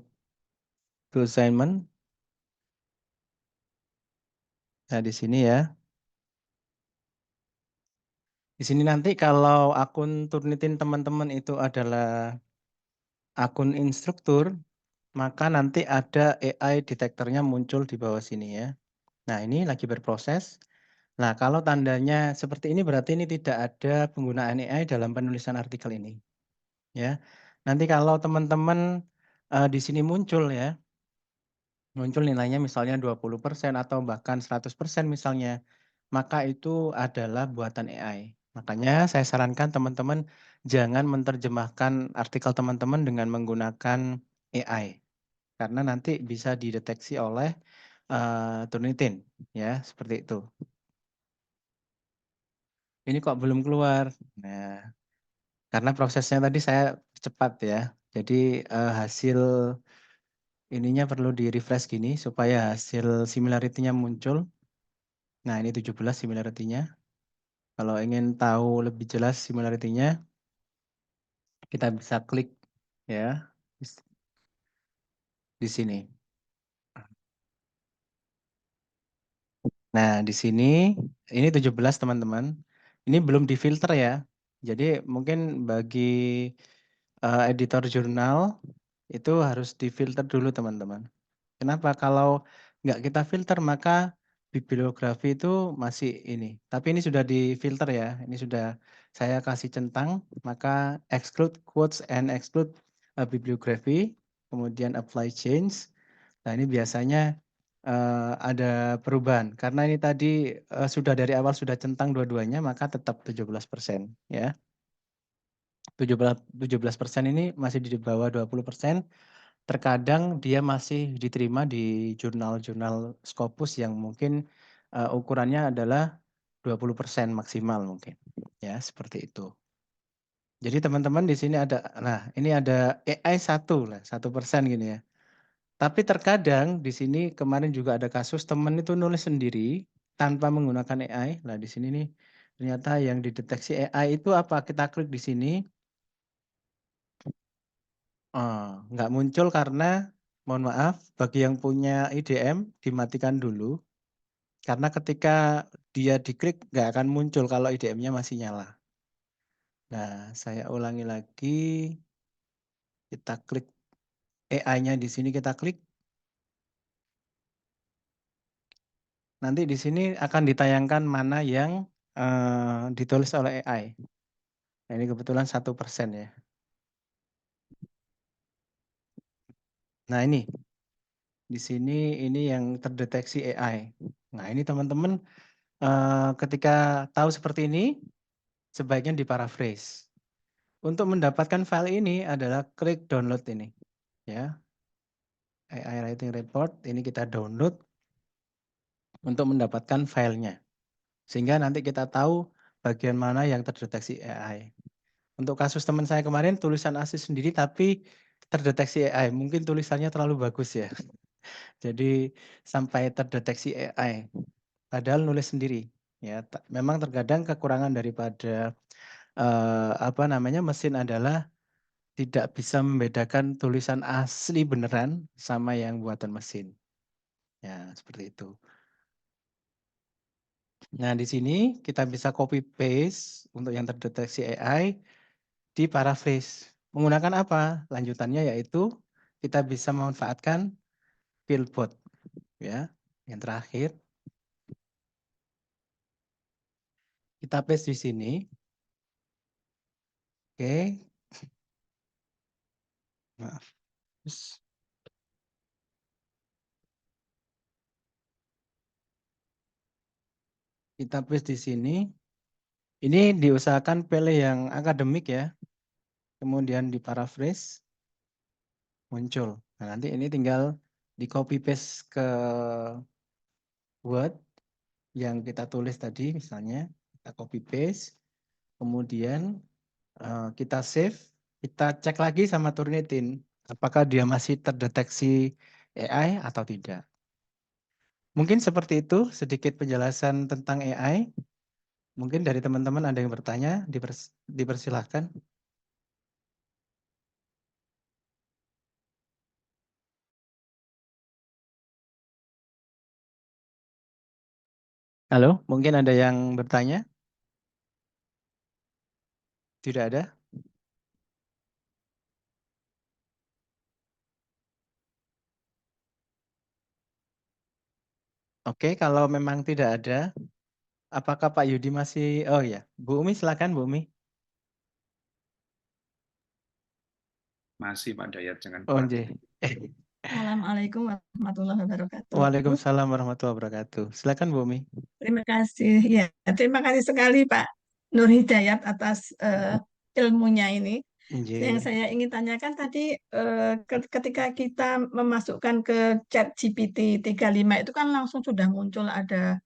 to assignment. Nah, di sini ya. Di sini nanti kalau akun Turnitin teman-teman itu adalah akun instruktur, maka nanti ada AI detektornya muncul di bawah sini ya. Nah, ini lagi berproses. Nah, kalau tandanya seperti ini berarti ini tidak ada penggunaan AI dalam penulisan artikel ini. Ya. Nanti kalau teman-teman di sini muncul ya, muncul nilainya misalnya 20% atau bahkan 100% misalnya, maka itu adalah buatan AI. Makanya saya sarankan teman-teman jangan menerjemahkan artikel teman-teman dengan menggunakan AI. Karena nanti bisa dideteksi oleh Turnitin, ya, seperti itu. Ini kok belum keluar. Nah, karena prosesnya tadi saya cepat ya. Jadi hasil ininya perlu di-refresh gini supaya hasil similarity-nya muncul. Nah, ini 17 similarity-nya. Kalau ingin tahu lebih jelas similarity-nya, kita bisa klik ya di sini. Nah, di sini ini 17 teman-teman. Ini belum difilter ya. Jadi mungkin bagi editor jurnal itu harus difilter dulu teman-teman. Kenapa? Kalau nggak kita filter maka bibliografi itu masih ini. Tapi ini sudah difilter ya. Ini sudah saya kasih centang, maka exclude quotes and exclude bibliography, kemudian apply change. Nah, ini biasanya ada perubahan. Karena ini tadi sudah dari awal sudah centang dua-duanya, maka tetap 17% ya. 17% ini masih di bawah 20%. Terkadang dia masih diterima di jurnal-jurnal Scopus yang mungkin ukurannya adalah 20% maksimal mungkin. Ya, seperti itu. Jadi teman-teman di sini ada, nah ini ada AI 1 lah, 1% gini ya. Tapi terkadang di sini kemarin juga ada kasus teman itu nulis sendiri tanpa menggunakan AI. Nah di sini nih ternyata yang dideteksi AI itu apa? Kita klik di sini. Nggak muncul karena mohon maaf bagi yang punya IDM dimatikan dulu. Karena ketika dia diklik nggak akan muncul kalau IDM-nya masih nyala. Nah, saya ulangi lagi. Kita klik AI-nya di sini kita klik. Nanti di sini akan ditayangkan mana yang ditulis oleh AI. Nah, ini kebetulan 1% ya. Nah, ini. Di sini ini yang terdeteksi AI. Nah, ini teman-teman ketika tahu seperti ini sebaiknya diparaphrase. Untuk mendapatkan file ini adalah klik download ini. Ya. AI Writing Report ini kita download untuk mendapatkan filenya. Sehingga nanti kita tahu bagian mana yang terdeteksi AI. Untuk kasus teman saya kemarin tulisan asli sendiri tapi terdeteksi AI. Mungkin tulisannya terlalu bagus ya. Jadi sampai terdeteksi AI. Padahal nulis sendiri. Ya, memang terkadang kekurangan daripada mesin adalah tidak bisa membedakan tulisan asli beneran sama yang buatan mesin. Ya, seperti itu. Nah, di sini kita bisa copy paste untuk yang terdeteksi AI di paraphrase. Menggunakan apa? Lanjutannya yaitu kita bisa memanfaatkan Pillbot, ya. Yang terakhir kita paste di sini. Oke. Maaf. Kita paste di sini. Ini diusahakan pilih yang akademik ya. Kemudian di paraphrase muncul. Nah, nanti ini tinggal di copy paste ke Word yang kita tulis tadi misalnya. Kita copy paste. Kemudian kita save. Kita cek lagi sama Turnitin. Apakah dia masih terdeteksi AI atau tidak. Mungkin seperti itu sedikit penjelasan tentang AI. Mungkin dari teman-teman ada yang bertanya, dipersilahkan. Halo, mungkin ada yang bertanya? Tidak ada? Oke, kalau memang tidak ada, apakah Pak Yudi masih... Oh ya, Bu Umi silakan Bu Umi. Masih Pak Dayat, jangan Oh, khawatir. Assalamualaikum warahmatullahi wabarakatuh. Waalaikumsalam warahmatullahi wabarakatuh. Silakan Bu Umi. Terima kasih. Ya, terima kasih sekali Pak Nur Hidayat atas ilmunya ini. Yang saya ingin tanyakan tadi ketika kita memasukkan ke chat GPT 35 itu kan langsung sudah muncul ada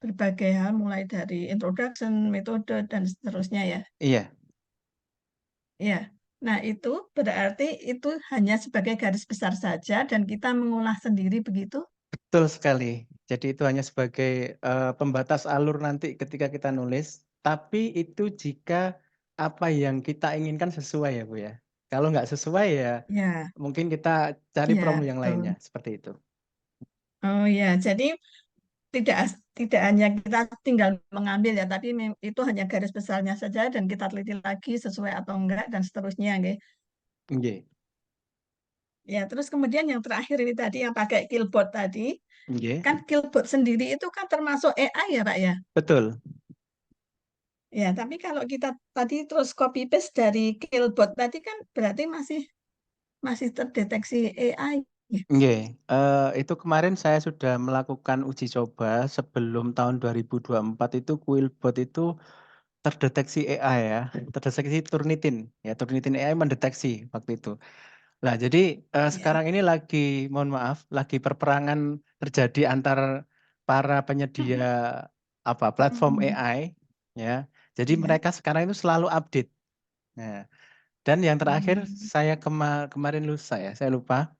berbagai hal mulai dari introduction, metode dan seterusnya ya. Iya. Ya. Nah, itu berarti itu hanya sebagai garis besar saja dan kita mengolah sendiri begitu? Betul sekali. Jadi itu hanya sebagai pembatas alur nanti ketika kita nulis. Tapi itu jika apa yang kita inginkan sesuai ya Bu ya. Kalau nggak sesuai ya mungkin kita cari promo yang lainnya. Seperti itu. Oh ya, jadi tidak hanya kita tinggal mengambil ya, tapi itu hanya garis besarnya saja dan kita teliti lagi sesuai atau enggak dan seterusnya. Okay. Ya, terus kemudian yang terakhir ini tadi yang pakai Killbot tadi, kan Killbot sendiri itu kan termasuk AI ya Pak ya? Betul. Ya, tapi kalau kita tadi terus copy paste dari Killbot tadi kan berarti masih terdeteksi AI. Oke, itu kemarin saya sudah melakukan uji coba sebelum tahun 2024 itu Quillbot itu terdeteksi AI ya, terdeteksi Turnitin. Ya, Turnitin AI mendeteksi waktu itu. Nah, jadi sekarang ini lagi, mohon maaf, lagi perperangan terjadi antar para penyedia platform AI ya. Jadi mereka sekarang itu selalu update. Nah, dan yang terakhir saya kemarin lusa ya, saya lupa.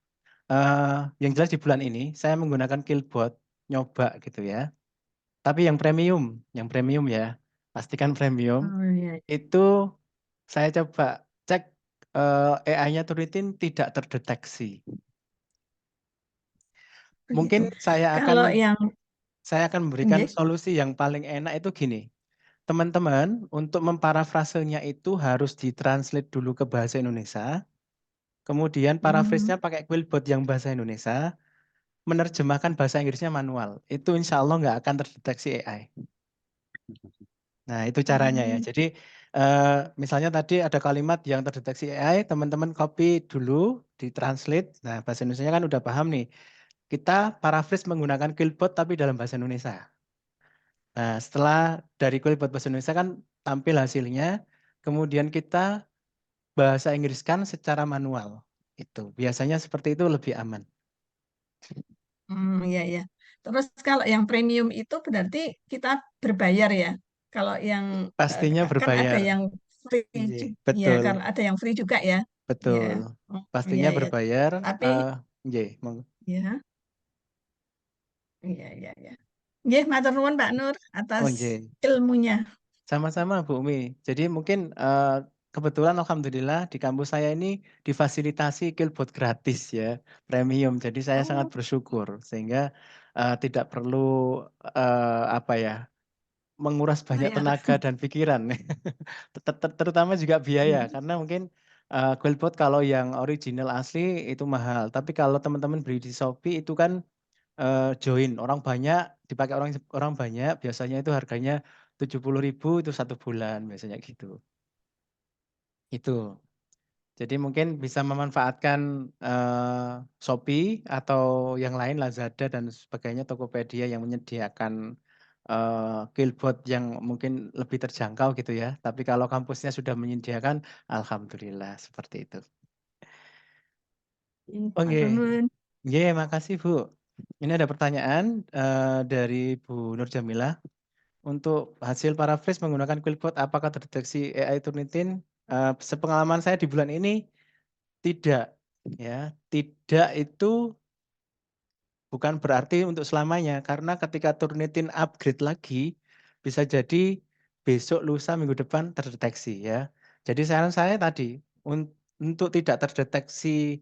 Yang jelas di bulan ini saya menggunakan Killbot nyoba gitu ya. Tapi yang premium ya, pastikan premium. Itu saya coba cek AI-nya Turnitin tidak terdeteksi. Mungkin saya akan memberikan solusi yang paling enak itu gini. Teman-teman untuk memparafrasenya itu harus ditranslate dulu ke bahasa Indonesia. Kemudian paraphrase-nya pakai Quillbot yang bahasa Indonesia. Menerjemahkan bahasa Inggrisnya manual. Itu insya Allah nggak akan terdeteksi AI. Nah, itu caranya ya. Jadi, misalnya tadi ada kalimat yang terdeteksi AI, teman-teman copy dulu, ditranslate. Nah, bahasa Indonesia kan udah paham nih. Kita paraphrase menggunakan Quillbot tapi dalam bahasa Indonesia. Nah, setelah dari Quillbot bahasa Indonesia kan tampil hasilnya, kemudian kita bahasa Inggriskan secara manual. Itu biasanya seperti itu lebih aman. Iya ya. Terus kalau yang premium itu berarti kita berbayar ya. Kalau yang pastinya kan ada berbayar. yang free, Iya, ya betul. kalau ada yang free juga ya. betul. Oh, Pastinya iya, berbayar. tapi Nggih, monggo. ya, iya. Nggih, matur nuwun Pak Nur Oh, atas nggih. ilmunya. Sama-sama Bu Umi. Jadi mungkin kebetulan alhamdulillah di kampus saya ini difasilitasi Killbot gratis ya, premium. Jadi saya sangat Oh, bersyukur sehingga tidak perlu apa ya, menguras banyak bayar. tenaga dan pikiran. Terutama juga biaya Hmm. karena mungkin Quillbot kalau yang original asli itu mahal. Tapi kalau teman-teman beli di Shopee itu kan join orang banyak, dipakai orang orang banyak, biasanya itu harganya 70.000 itu 1 bulan biasanya gitu. Itu. Jadi mungkin bisa memanfaatkan Shopee atau yang lain Lazada dan sebagainya Tokopedia yang menyediakan Killbot yang mungkin lebih terjangkau gitu ya. Tapi kalau kampusnya sudah menyediakan, alhamdulillah seperti itu. Matur Oke, nuwun. Nggih, makasih Bu. Ini ada pertanyaan dari Bu Nur Jamilah. Untuk hasil paraphrase menggunakan Quillbot apakah terdeteksi AI Turnitin? Sepengalaman saya di bulan ini tidak, ya. Tidak itu bukan berarti untuk selamanya, karena ketika Turnitin upgrade lagi, bisa jadi besok, lusa, minggu depan terdeteksi ya. Jadi saran saya tadi, untuk tidak terdeteksi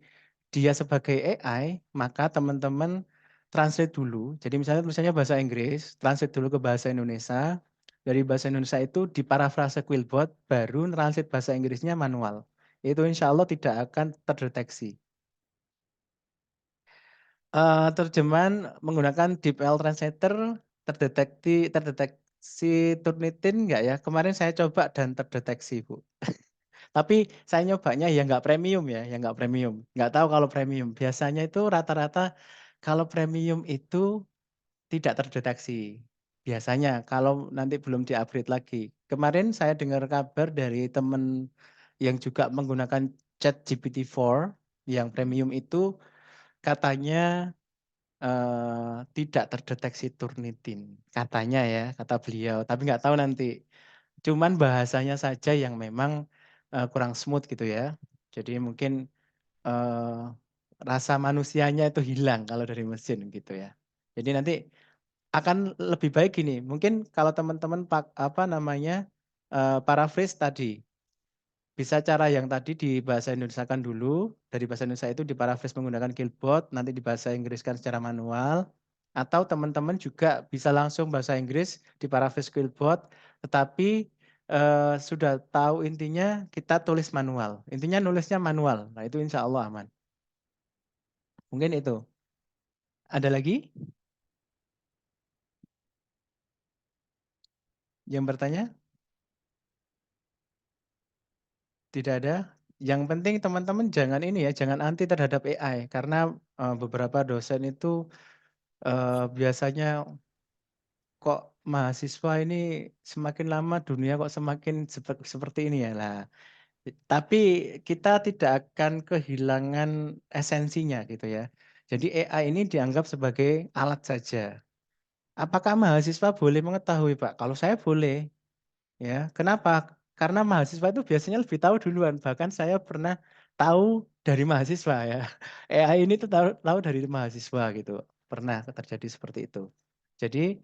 dia sebagai AI, maka teman-teman translate dulu. Jadi misalnya tulisannya bahasa Inggris, translate dulu ke bahasa Indonesia. Dari bahasa Indonesia itu diparafrase Quillbot, baru translate bahasa Inggrisnya manual. Itu insya Allah tidak akan terdeteksi. Terjemahan menggunakan DeepL Translator terdeteksi Turnitin enggak ya? Kemarin saya coba dan terdeteksi, Bu. Tapi saya nyobanya ya nggak premium ya, yang nggak premium. Nggak tahu kalau premium. Biasanya itu rata-rata kalau premium itu tidak terdeteksi. Biasanya kalau nanti belum di-upgrade lagi. Kemarin saya dengar kabar dari teman yang juga menggunakan ChatGPT-4 yang premium itu katanya tidak terdeteksi Turnitin, katanya ya, kata beliau, tapi nggak tahu nanti. Cuman bahasanya saja yang memang, kurang smooth gitu ya. Jadi mungkin, eee, rasa manusianya itu hilang kalau dari mesin gitu ya. Jadi nanti akan lebih baik gini, mungkin kalau teman-teman apa namanya, paraphrase tadi, bisa cara yang tadi dibahasa Indonesiakan dulu, dari bahasa Indonesia itu diparafrase menggunakan Killbot, nanti dibahasa Inggriskan secara manual, atau teman-teman juga bisa langsung bahasa Inggris diparafrase Quillbot, tetapi sudah tahu intinya kita tulis manual. Intinya nulisnya manual. Nah, itu insya Allah aman. Mungkin itu. Ada lagi yang bertanya? Tidak ada. Yang penting teman-teman jangan ini ya, jangan anti terhadap AI karena beberapa dosen itu biasanya kok mahasiswa ini semakin lama dunia kok semakin seperti ini ya. Lah, tapi kita tidak akan kehilangan esensinya gitu ya. Jadi AI ini dianggap sebagai alat saja. Apakah mahasiswa boleh mengetahui, Pak? Kalau saya boleh. Ya, kenapa? Karena mahasiswa itu biasanya lebih tahu duluan, bahkan saya pernah tahu dari mahasiswa ya. AI ini tuh tahu dari mahasiswa gitu, pernah terjadi seperti itu. Jadi,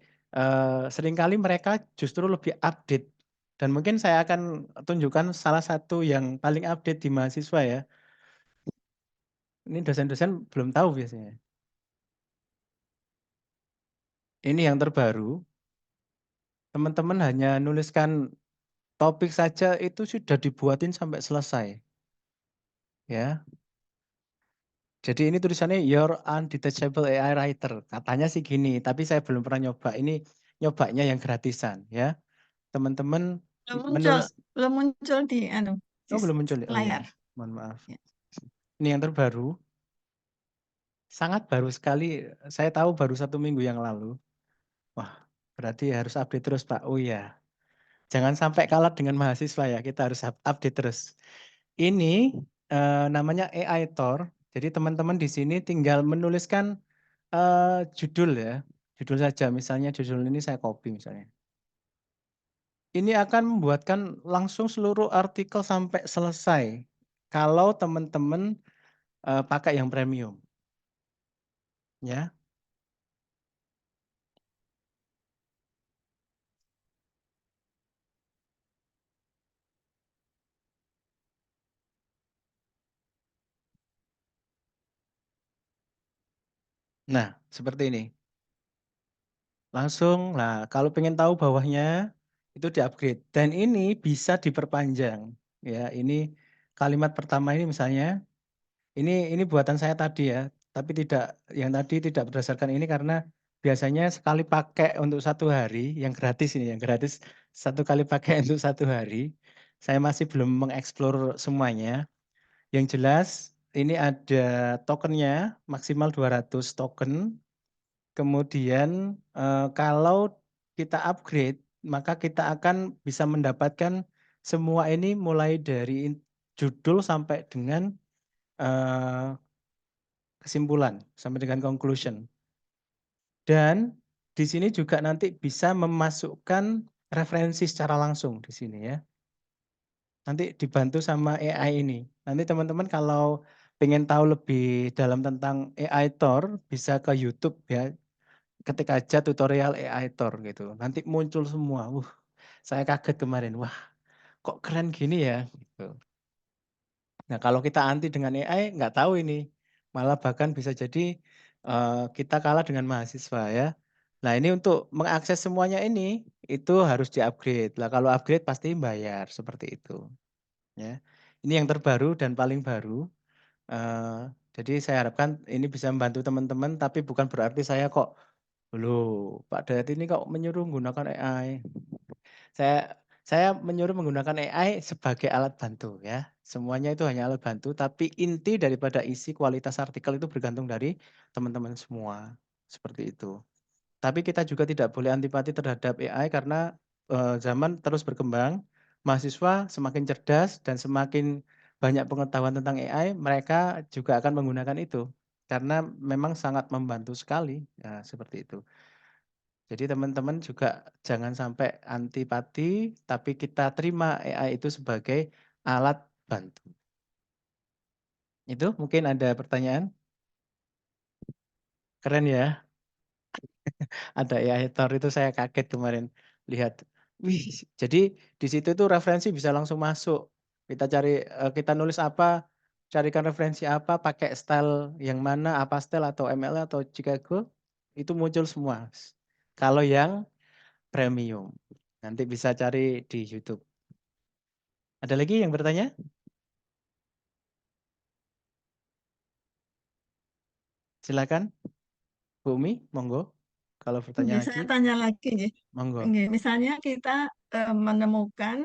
seringkali mereka justru lebih update dan mungkin saya akan tunjukkan salah satu yang paling update di mahasiswa ya. Ini dosen-dosen belum tahu biasanya. Ini yang terbaru, teman-teman hanya nuliskan topik saja itu sudah dibuatin sampai selesai, ya. Jadi ini tulisannya Your Undetachable AI Writer. Katanya sih gini, tapi saya belum pernah nyoba. Ini nyobanya yang gratisan ya. Teman-teman Belum muncul, menulis belum muncul di oh belum muncul. Oh layar. iya, mohon maaf. Ya. Ini yang terbaru, sangat baru sekali. Saya tahu baru 1 minggu yang lalu. Wah, berarti harus update terus, Pak. Oh iya, jangan sampai kalah dengan mahasiswa ya. Kita harus update terus. Ini namanya AI Tor. Jadi teman-teman di sini tinggal menuliskan judul ya, judul saja. Misalnya judul ini saya copy misalnya. Ini akan membuatkan langsung seluruh artikel sampai selesai. kalau teman-teman pakai yang premium. Ya. Nah, seperti ini. Langsung, nah kalau pengen tahu bawahnya itu di-upgrade dan ini bisa diperpanjang. Ya, ini kalimat pertama ini misalnya, ini buatan saya tadi ya, tapi yang tadi tidak berdasarkan ini karena biasanya sekali pakai untuk 1 hari, yang gratis ini, yang gratis 1 kali pakai untuk 1 hari. Saya masih belum mengeksplor semuanya. Yang jelas ini ada tokennya maksimal 200 token. Kemudian, kalau kita upgrade, maka kita akan bisa mendapatkan semua ini mulai dari judul sampai dengan, kesimpulan, sampai dengan conclusion. Dan di sini juga nanti bisa memasukkan referensi secara langsung di sini ya. Nanti dibantu sama AI ini. Nanti teman-teman kalau pengen tahu lebih dalam tentang AI Thor, bisa ke YouTube ya. Ketik aja tutorial AI Thor gitu, nanti muncul semua. Saya kaget kemarin, wah kok keren gini ya gitu. Nah kalau kita anti dengan AI nggak tahu ini, malah bahkan bisa jadi kita kalah dengan mahasiswa ya. Nah ini untuk mengakses semuanya ini, itu harus di-upgrade. Lah kalau upgrade pasti bayar, seperti itu ya. Ini yang terbaru dan paling baru, jadi saya harapkan ini bisa membantu teman-teman, tapi bukan berarti saya kok, "Loh, Pak Dayat ini kok menyuruh menggunakan AI?" Saya menyuruh menggunakan AI sebagai alat bantu ya. Semuanya itu hanya alat bantu, tapi inti daripada isi kualitas artikel itu bergantung dari teman-teman semua, seperti itu. Tapi kita juga tidak boleh antipati terhadap AI karena, zaman terus berkembang, mahasiswa semakin cerdas dan semakin banyak pengetahuan tentang AI, mereka juga akan menggunakan itu. Karena memang sangat membantu sekali, ya seperti itu. Jadi teman-teman juga jangan sampai antipati, tapi kita terima AI itu sebagai alat bantu. Itu mungkin ada pertanyaan? Keren ya? Ada AI Thor itu saya kaget kemarin lihat. Wih, jadi di situ tuh referensi bisa langsung masuk. Kita cari, kita nulis apa, carikan referensi apa, pakai style yang mana, apa style atau ML atau Chicago, itu muncul semua. Kalau yang premium, nanti bisa cari di YouTube. Ada lagi yang bertanya? Silakan, Bu Umi, monggo. Kalau bertanya Saya lagi, tanya lagi nih. monggo. Misalnya kita menemukan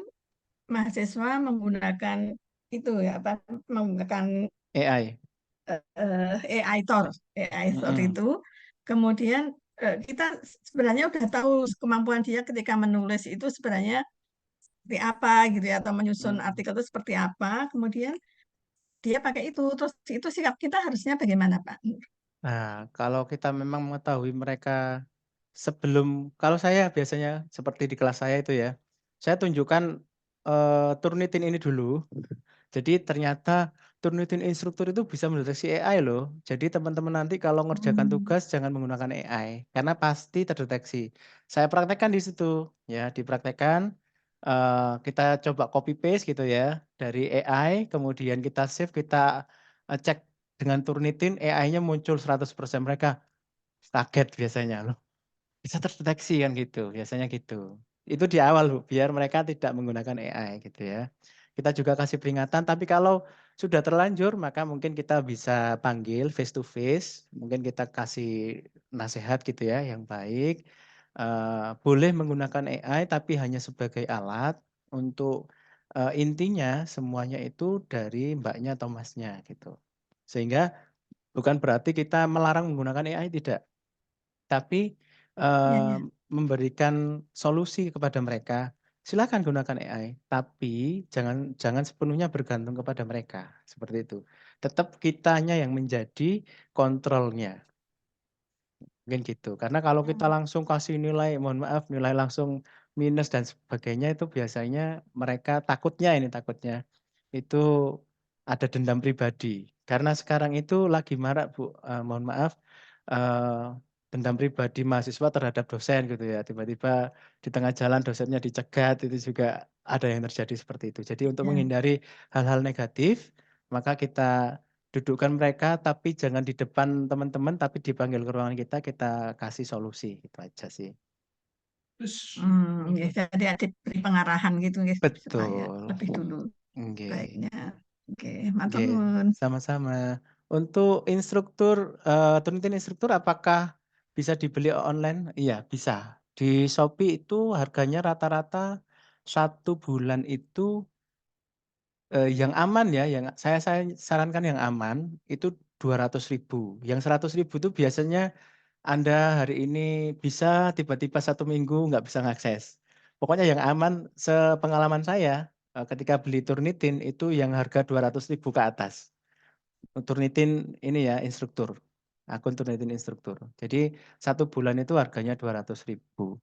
mahasiswa menggunakan itu ya apa menggunakan AI. AI Thor, AI Thor Mm-mm. itu, kemudian kita sebenarnya udah tahu kemampuan dia ketika menulis itu sebenarnya seperti apa gitu ya, atau menyusun artikel itu seperti apa, kemudian dia pakai itu, terus itu sikap kita harusnya bagaimana, Pak? Nah, kalau kita memang mengetahui mereka kalau saya biasanya seperti di kelas saya itu ya, saya tunjukkan, Turnitin ini dulu. Jadi ternyata Turnitin instruktur itu bisa mendeteksi AI loh. Jadi teman-teman nanti kalau ngerjakan tugas jangan menggunakan AI, karena pasti terdeteksi. Saya praktekkan di situ, ya dipraktekkan, kita coba copy paste gitu ya, dari AI, kemudian kita save, kita, cek dengan Turnitin, AI-nya muncul 100%, mereka kaget biasanya, "Loh, bisa terdeteksi kan?" Gitu, biasanya gitu. Itu di awal, Bu, biar mereka tidak menggunakan AI gitu ya. Kita juga kasih peringatan, tapi kalau sudah terlanjur maka mungkin kita bisa panggil face to face, mungkin kita kasih nasihat gitu ya yang baik, boleh menggunakan AI tapi hanya sebagai alat untuk, intinya semuanya itu dari Mbaknya atau Masnya gitu. Sehingga bukan berarti kita melarang menggunakan AI, tidak. Tapi, Ya, ya. memberikan solusi kepada mereka, silakan gunakan AI, tapi jangan jangan sepenuhnya bergantung kepada mereka, seperti itu. Tetap kitanya yang menjadi kontrolnya, mungkin gitu. Karena kalau kita langsung kasih nilai, mohon maaf, nilai langsung minus dan sebagainya, itu biasanya mereka takutnya itu ada dendam pribadi. Karena sekarang itu lagi marak Bu, mohon maaf, dendam pribadi mahasiswa terhadap dosen gitu ya. Tiba-tiba di tengah jalan dosennya dicegat, itu juga ada yang terjadi seperti itu. Jadi untuk Ya. menghindari hal-hal negatif, maka kita dudukkan mereka tapi jangan di depan teman-teman, tapi dipanggil ke ruangan kita kasih solusi, itu aja sih. Ya, jadi ada beri pengarahan gitu ya, supaya Betul. lebih dulu Nggih. baiknya. Oke, matur Nggih, nuwun. sama-sama. Untuk instruktur, Turnitin instruktur apakah bisa dibeli online? Iya, bisa. Di Shopee itu harganya rata-rata 1 bulan itu, yang aman ya, yang saya sarankan yang aman itu 200.000. Yang 100.000 itu biasanya Anda hari ini bisa, tiba-tiba 1 minggu nggak bisa ngakses. Pokoknya yang aman sepengalaman saya, ketika beli Turnitin itu yang harga 200.000 ke atas. Turnitin ini ya instruktur, akun Turnitin instruktur. Jadi 1 bulan itu harganya 200.000.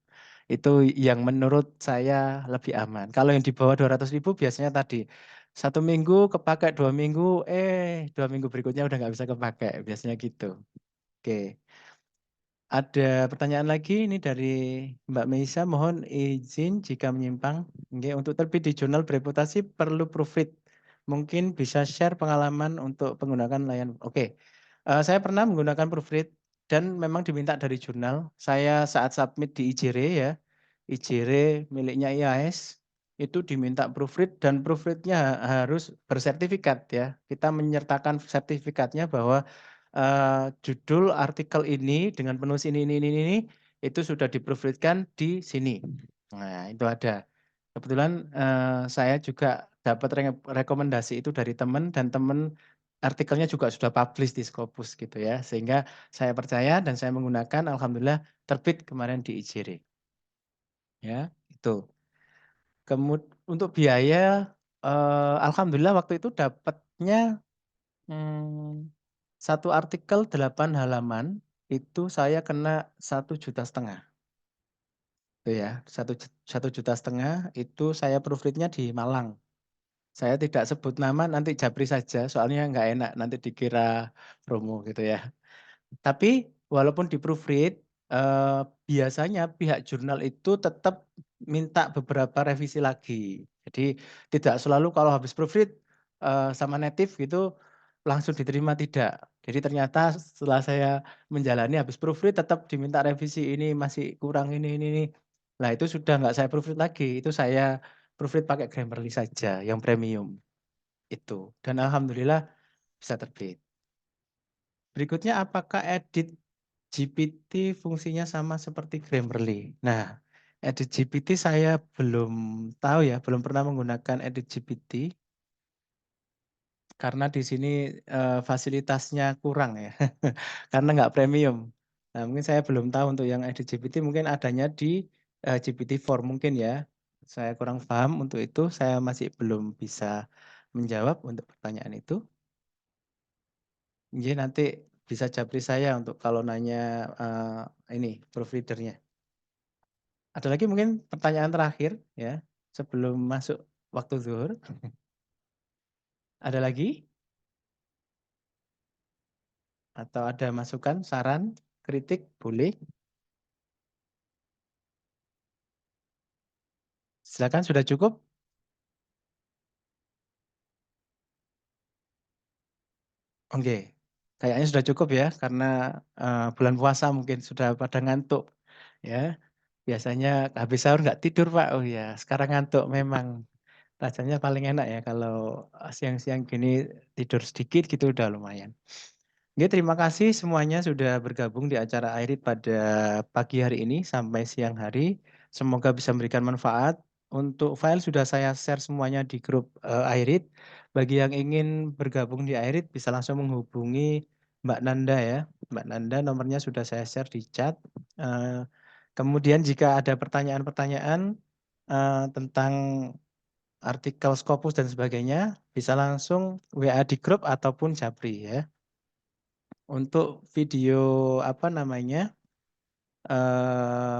Itu yang menurut saya lebih aman. Kalau yang di bawah 200.000 biasanya tadi 1 minggu kepakai 2 minggu, 2 minggu berikutnya udah nggak bisa kepakai, biasanya gitu. Oke. Ada pertanyaan lagi ini dari Mbak Meisa, mohon izin jika menyimpang. Nggih, untuk terbit di jurnal bereputasi perlu proofread. Mungkin bisa share pengalaman untuk penggunaan layan. Oke. Saya pernah menggunakan proofread dan memang diminta dari jurnal. Saya saat submit di IJR ya, IJR miliknya IAS, itu diminta proofread dan proofread-nya harus bersertifikat ya. Kita menyertakan sertifikatnya bahwa judul artikel ini dengan penulis ini, itu sudah di-proofread-kan di sini. Nah, itu ada. Kebetulan, saya juga dapat rekomendasi itu dari teman dan teman artikelnya juga sudah publish di Scopus gitu ya, sehingga saya percaya dan saya menggunakan, alhamdulillah terbit kemarin di IJRE. Ya, itu. Untuk biaya, alhamdulillah waktu itu dapatnya, 1 artikel 8 halaman, itu saya kena 1,5 juta. Itu ya, 1,5 juta itu saya proofread-nya di Malang. Saya tidak sebut nama, nanti japri saja, soalnya nggak enak nanti dikira promo gitu ya. Tapi walaupun di-proofread, biasanya pihak jurnal itu tetap minta beberapa revisi lagi. Jadi tidak selalu kalau habis proofread, sama native gitu langsung diterima, tidak. Jadi ternyata setelah saya menjalani habis proofread tetap diminta revisi, ini masih kurang ini. Nah itu sudah nggak saya proofread lagi, itu saya proofread pakai Grammarly saja yang premium, itu. Dan alhamdulillah bisa terbit. Berikutnya apakah edit GPT fungsinya sama seperti Grammarly? Nah, edit GPT saya belum tahu ya, belum pernah menggunakan edit GPT. Karena di sini, fasilitasnya kurang ya, karena nggak premium. Nah, mungkin saya belum tahu untuk yang edit GPT mungkin adanya di, GPT-4 mungkin ya. Saya kurang paham untuk itu, saya masih belum bisa menjawab untuk pertanyaan itu. Jadi nanti bisa japri saya untuk kalau nanya, ini providernya. Ada lagi mungkin pertanyaan terakhir ya, sebelum masuk waktu zuhur. Ada lagi? Atau ada masukan, saran, kritik, boleh. Silakan, sudah cukup? Oke, kayaknya sudah cukup ya, karena bulan puasa mungkin sudah pada ngantuk ya. Biasanya habis sahur nggak tidur Pak, oh ya sekarang ngantuk memang. Rasanya paling enak ya kalau siang-siang gini tidur sedikit gitu udah lumayan. Oke, terima kasih semuanya sudah bergabung di acara Airit pada pagi hari ini sampai siang hari. Semoga bisa memberikan manfaat. Untuk file sudah saya share semuanya di grup Airit. Bagi yang ingin bergabung di Airit bisa langsung menghubungi Mbak Nanda ya. Mbak Nanda nomornya sudah saya share di chat. Kemudian jika ada pertanyaan-pertanyaan tentang artikel Scopus dan sebagainya, bisa langsung WA di grup ataupun Japri ya. Untuk video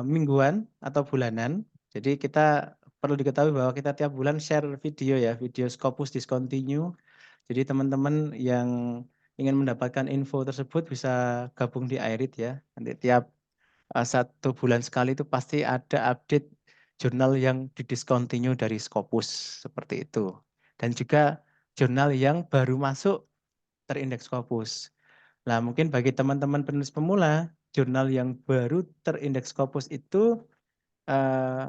mingguan atau bulanan. Jadi kita perlu diketahui bahwa kita tiap bulan share video ya, video Scopus discontinue. Jadi teman-teman yang ingin mendapatkan info tersebut bisa gabung di IRID ya. Nanti tiap 1 bulan sekali itu pasti ada update jurnal yang didiscontinue dari Scopus seperti itu. Dan juga jurnal yang baru masuk terindeks Scopus. Nah, mungkin bagi teman-teman penulis pemula, jurnal yang baru terindeks Scopus itu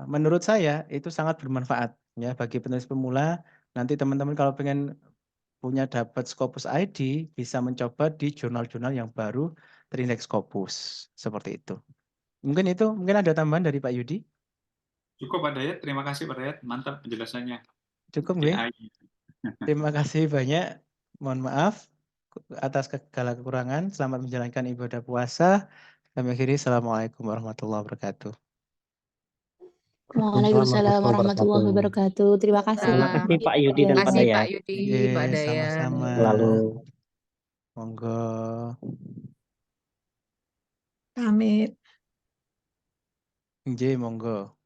menurut saya itu sangat bermanfaat ya bagi penulis pemula. Nanti teman-teman kalau pengen punya dapat Scopus ID bisa mencoba di jurnal-jurnal yang baru terindeks Scopus seperti itu. Mungkin ada tambahan dari Pak Yudi? Cukup Pak Dayat, terima kasih Pak Dayat, mantap penjelasannya. Cukup nggih? Terima kasih banyak. Mohon maaf atas segala kekurangan. Selamat menjalankan ibadah puasa. Kami akhiri. Assalamualaikum warahmatullahi wabarakatuh. Waalaikumsalam warahmatullahi wabarakatuh. Terima kasih Terima Pak. kasih Pak Yudi dan Pak Kasih Pak Dayat. Yudi, Iya, Pak Dayat. sama-sama. Lalu Monggo. Pamit. Nggih, monggo.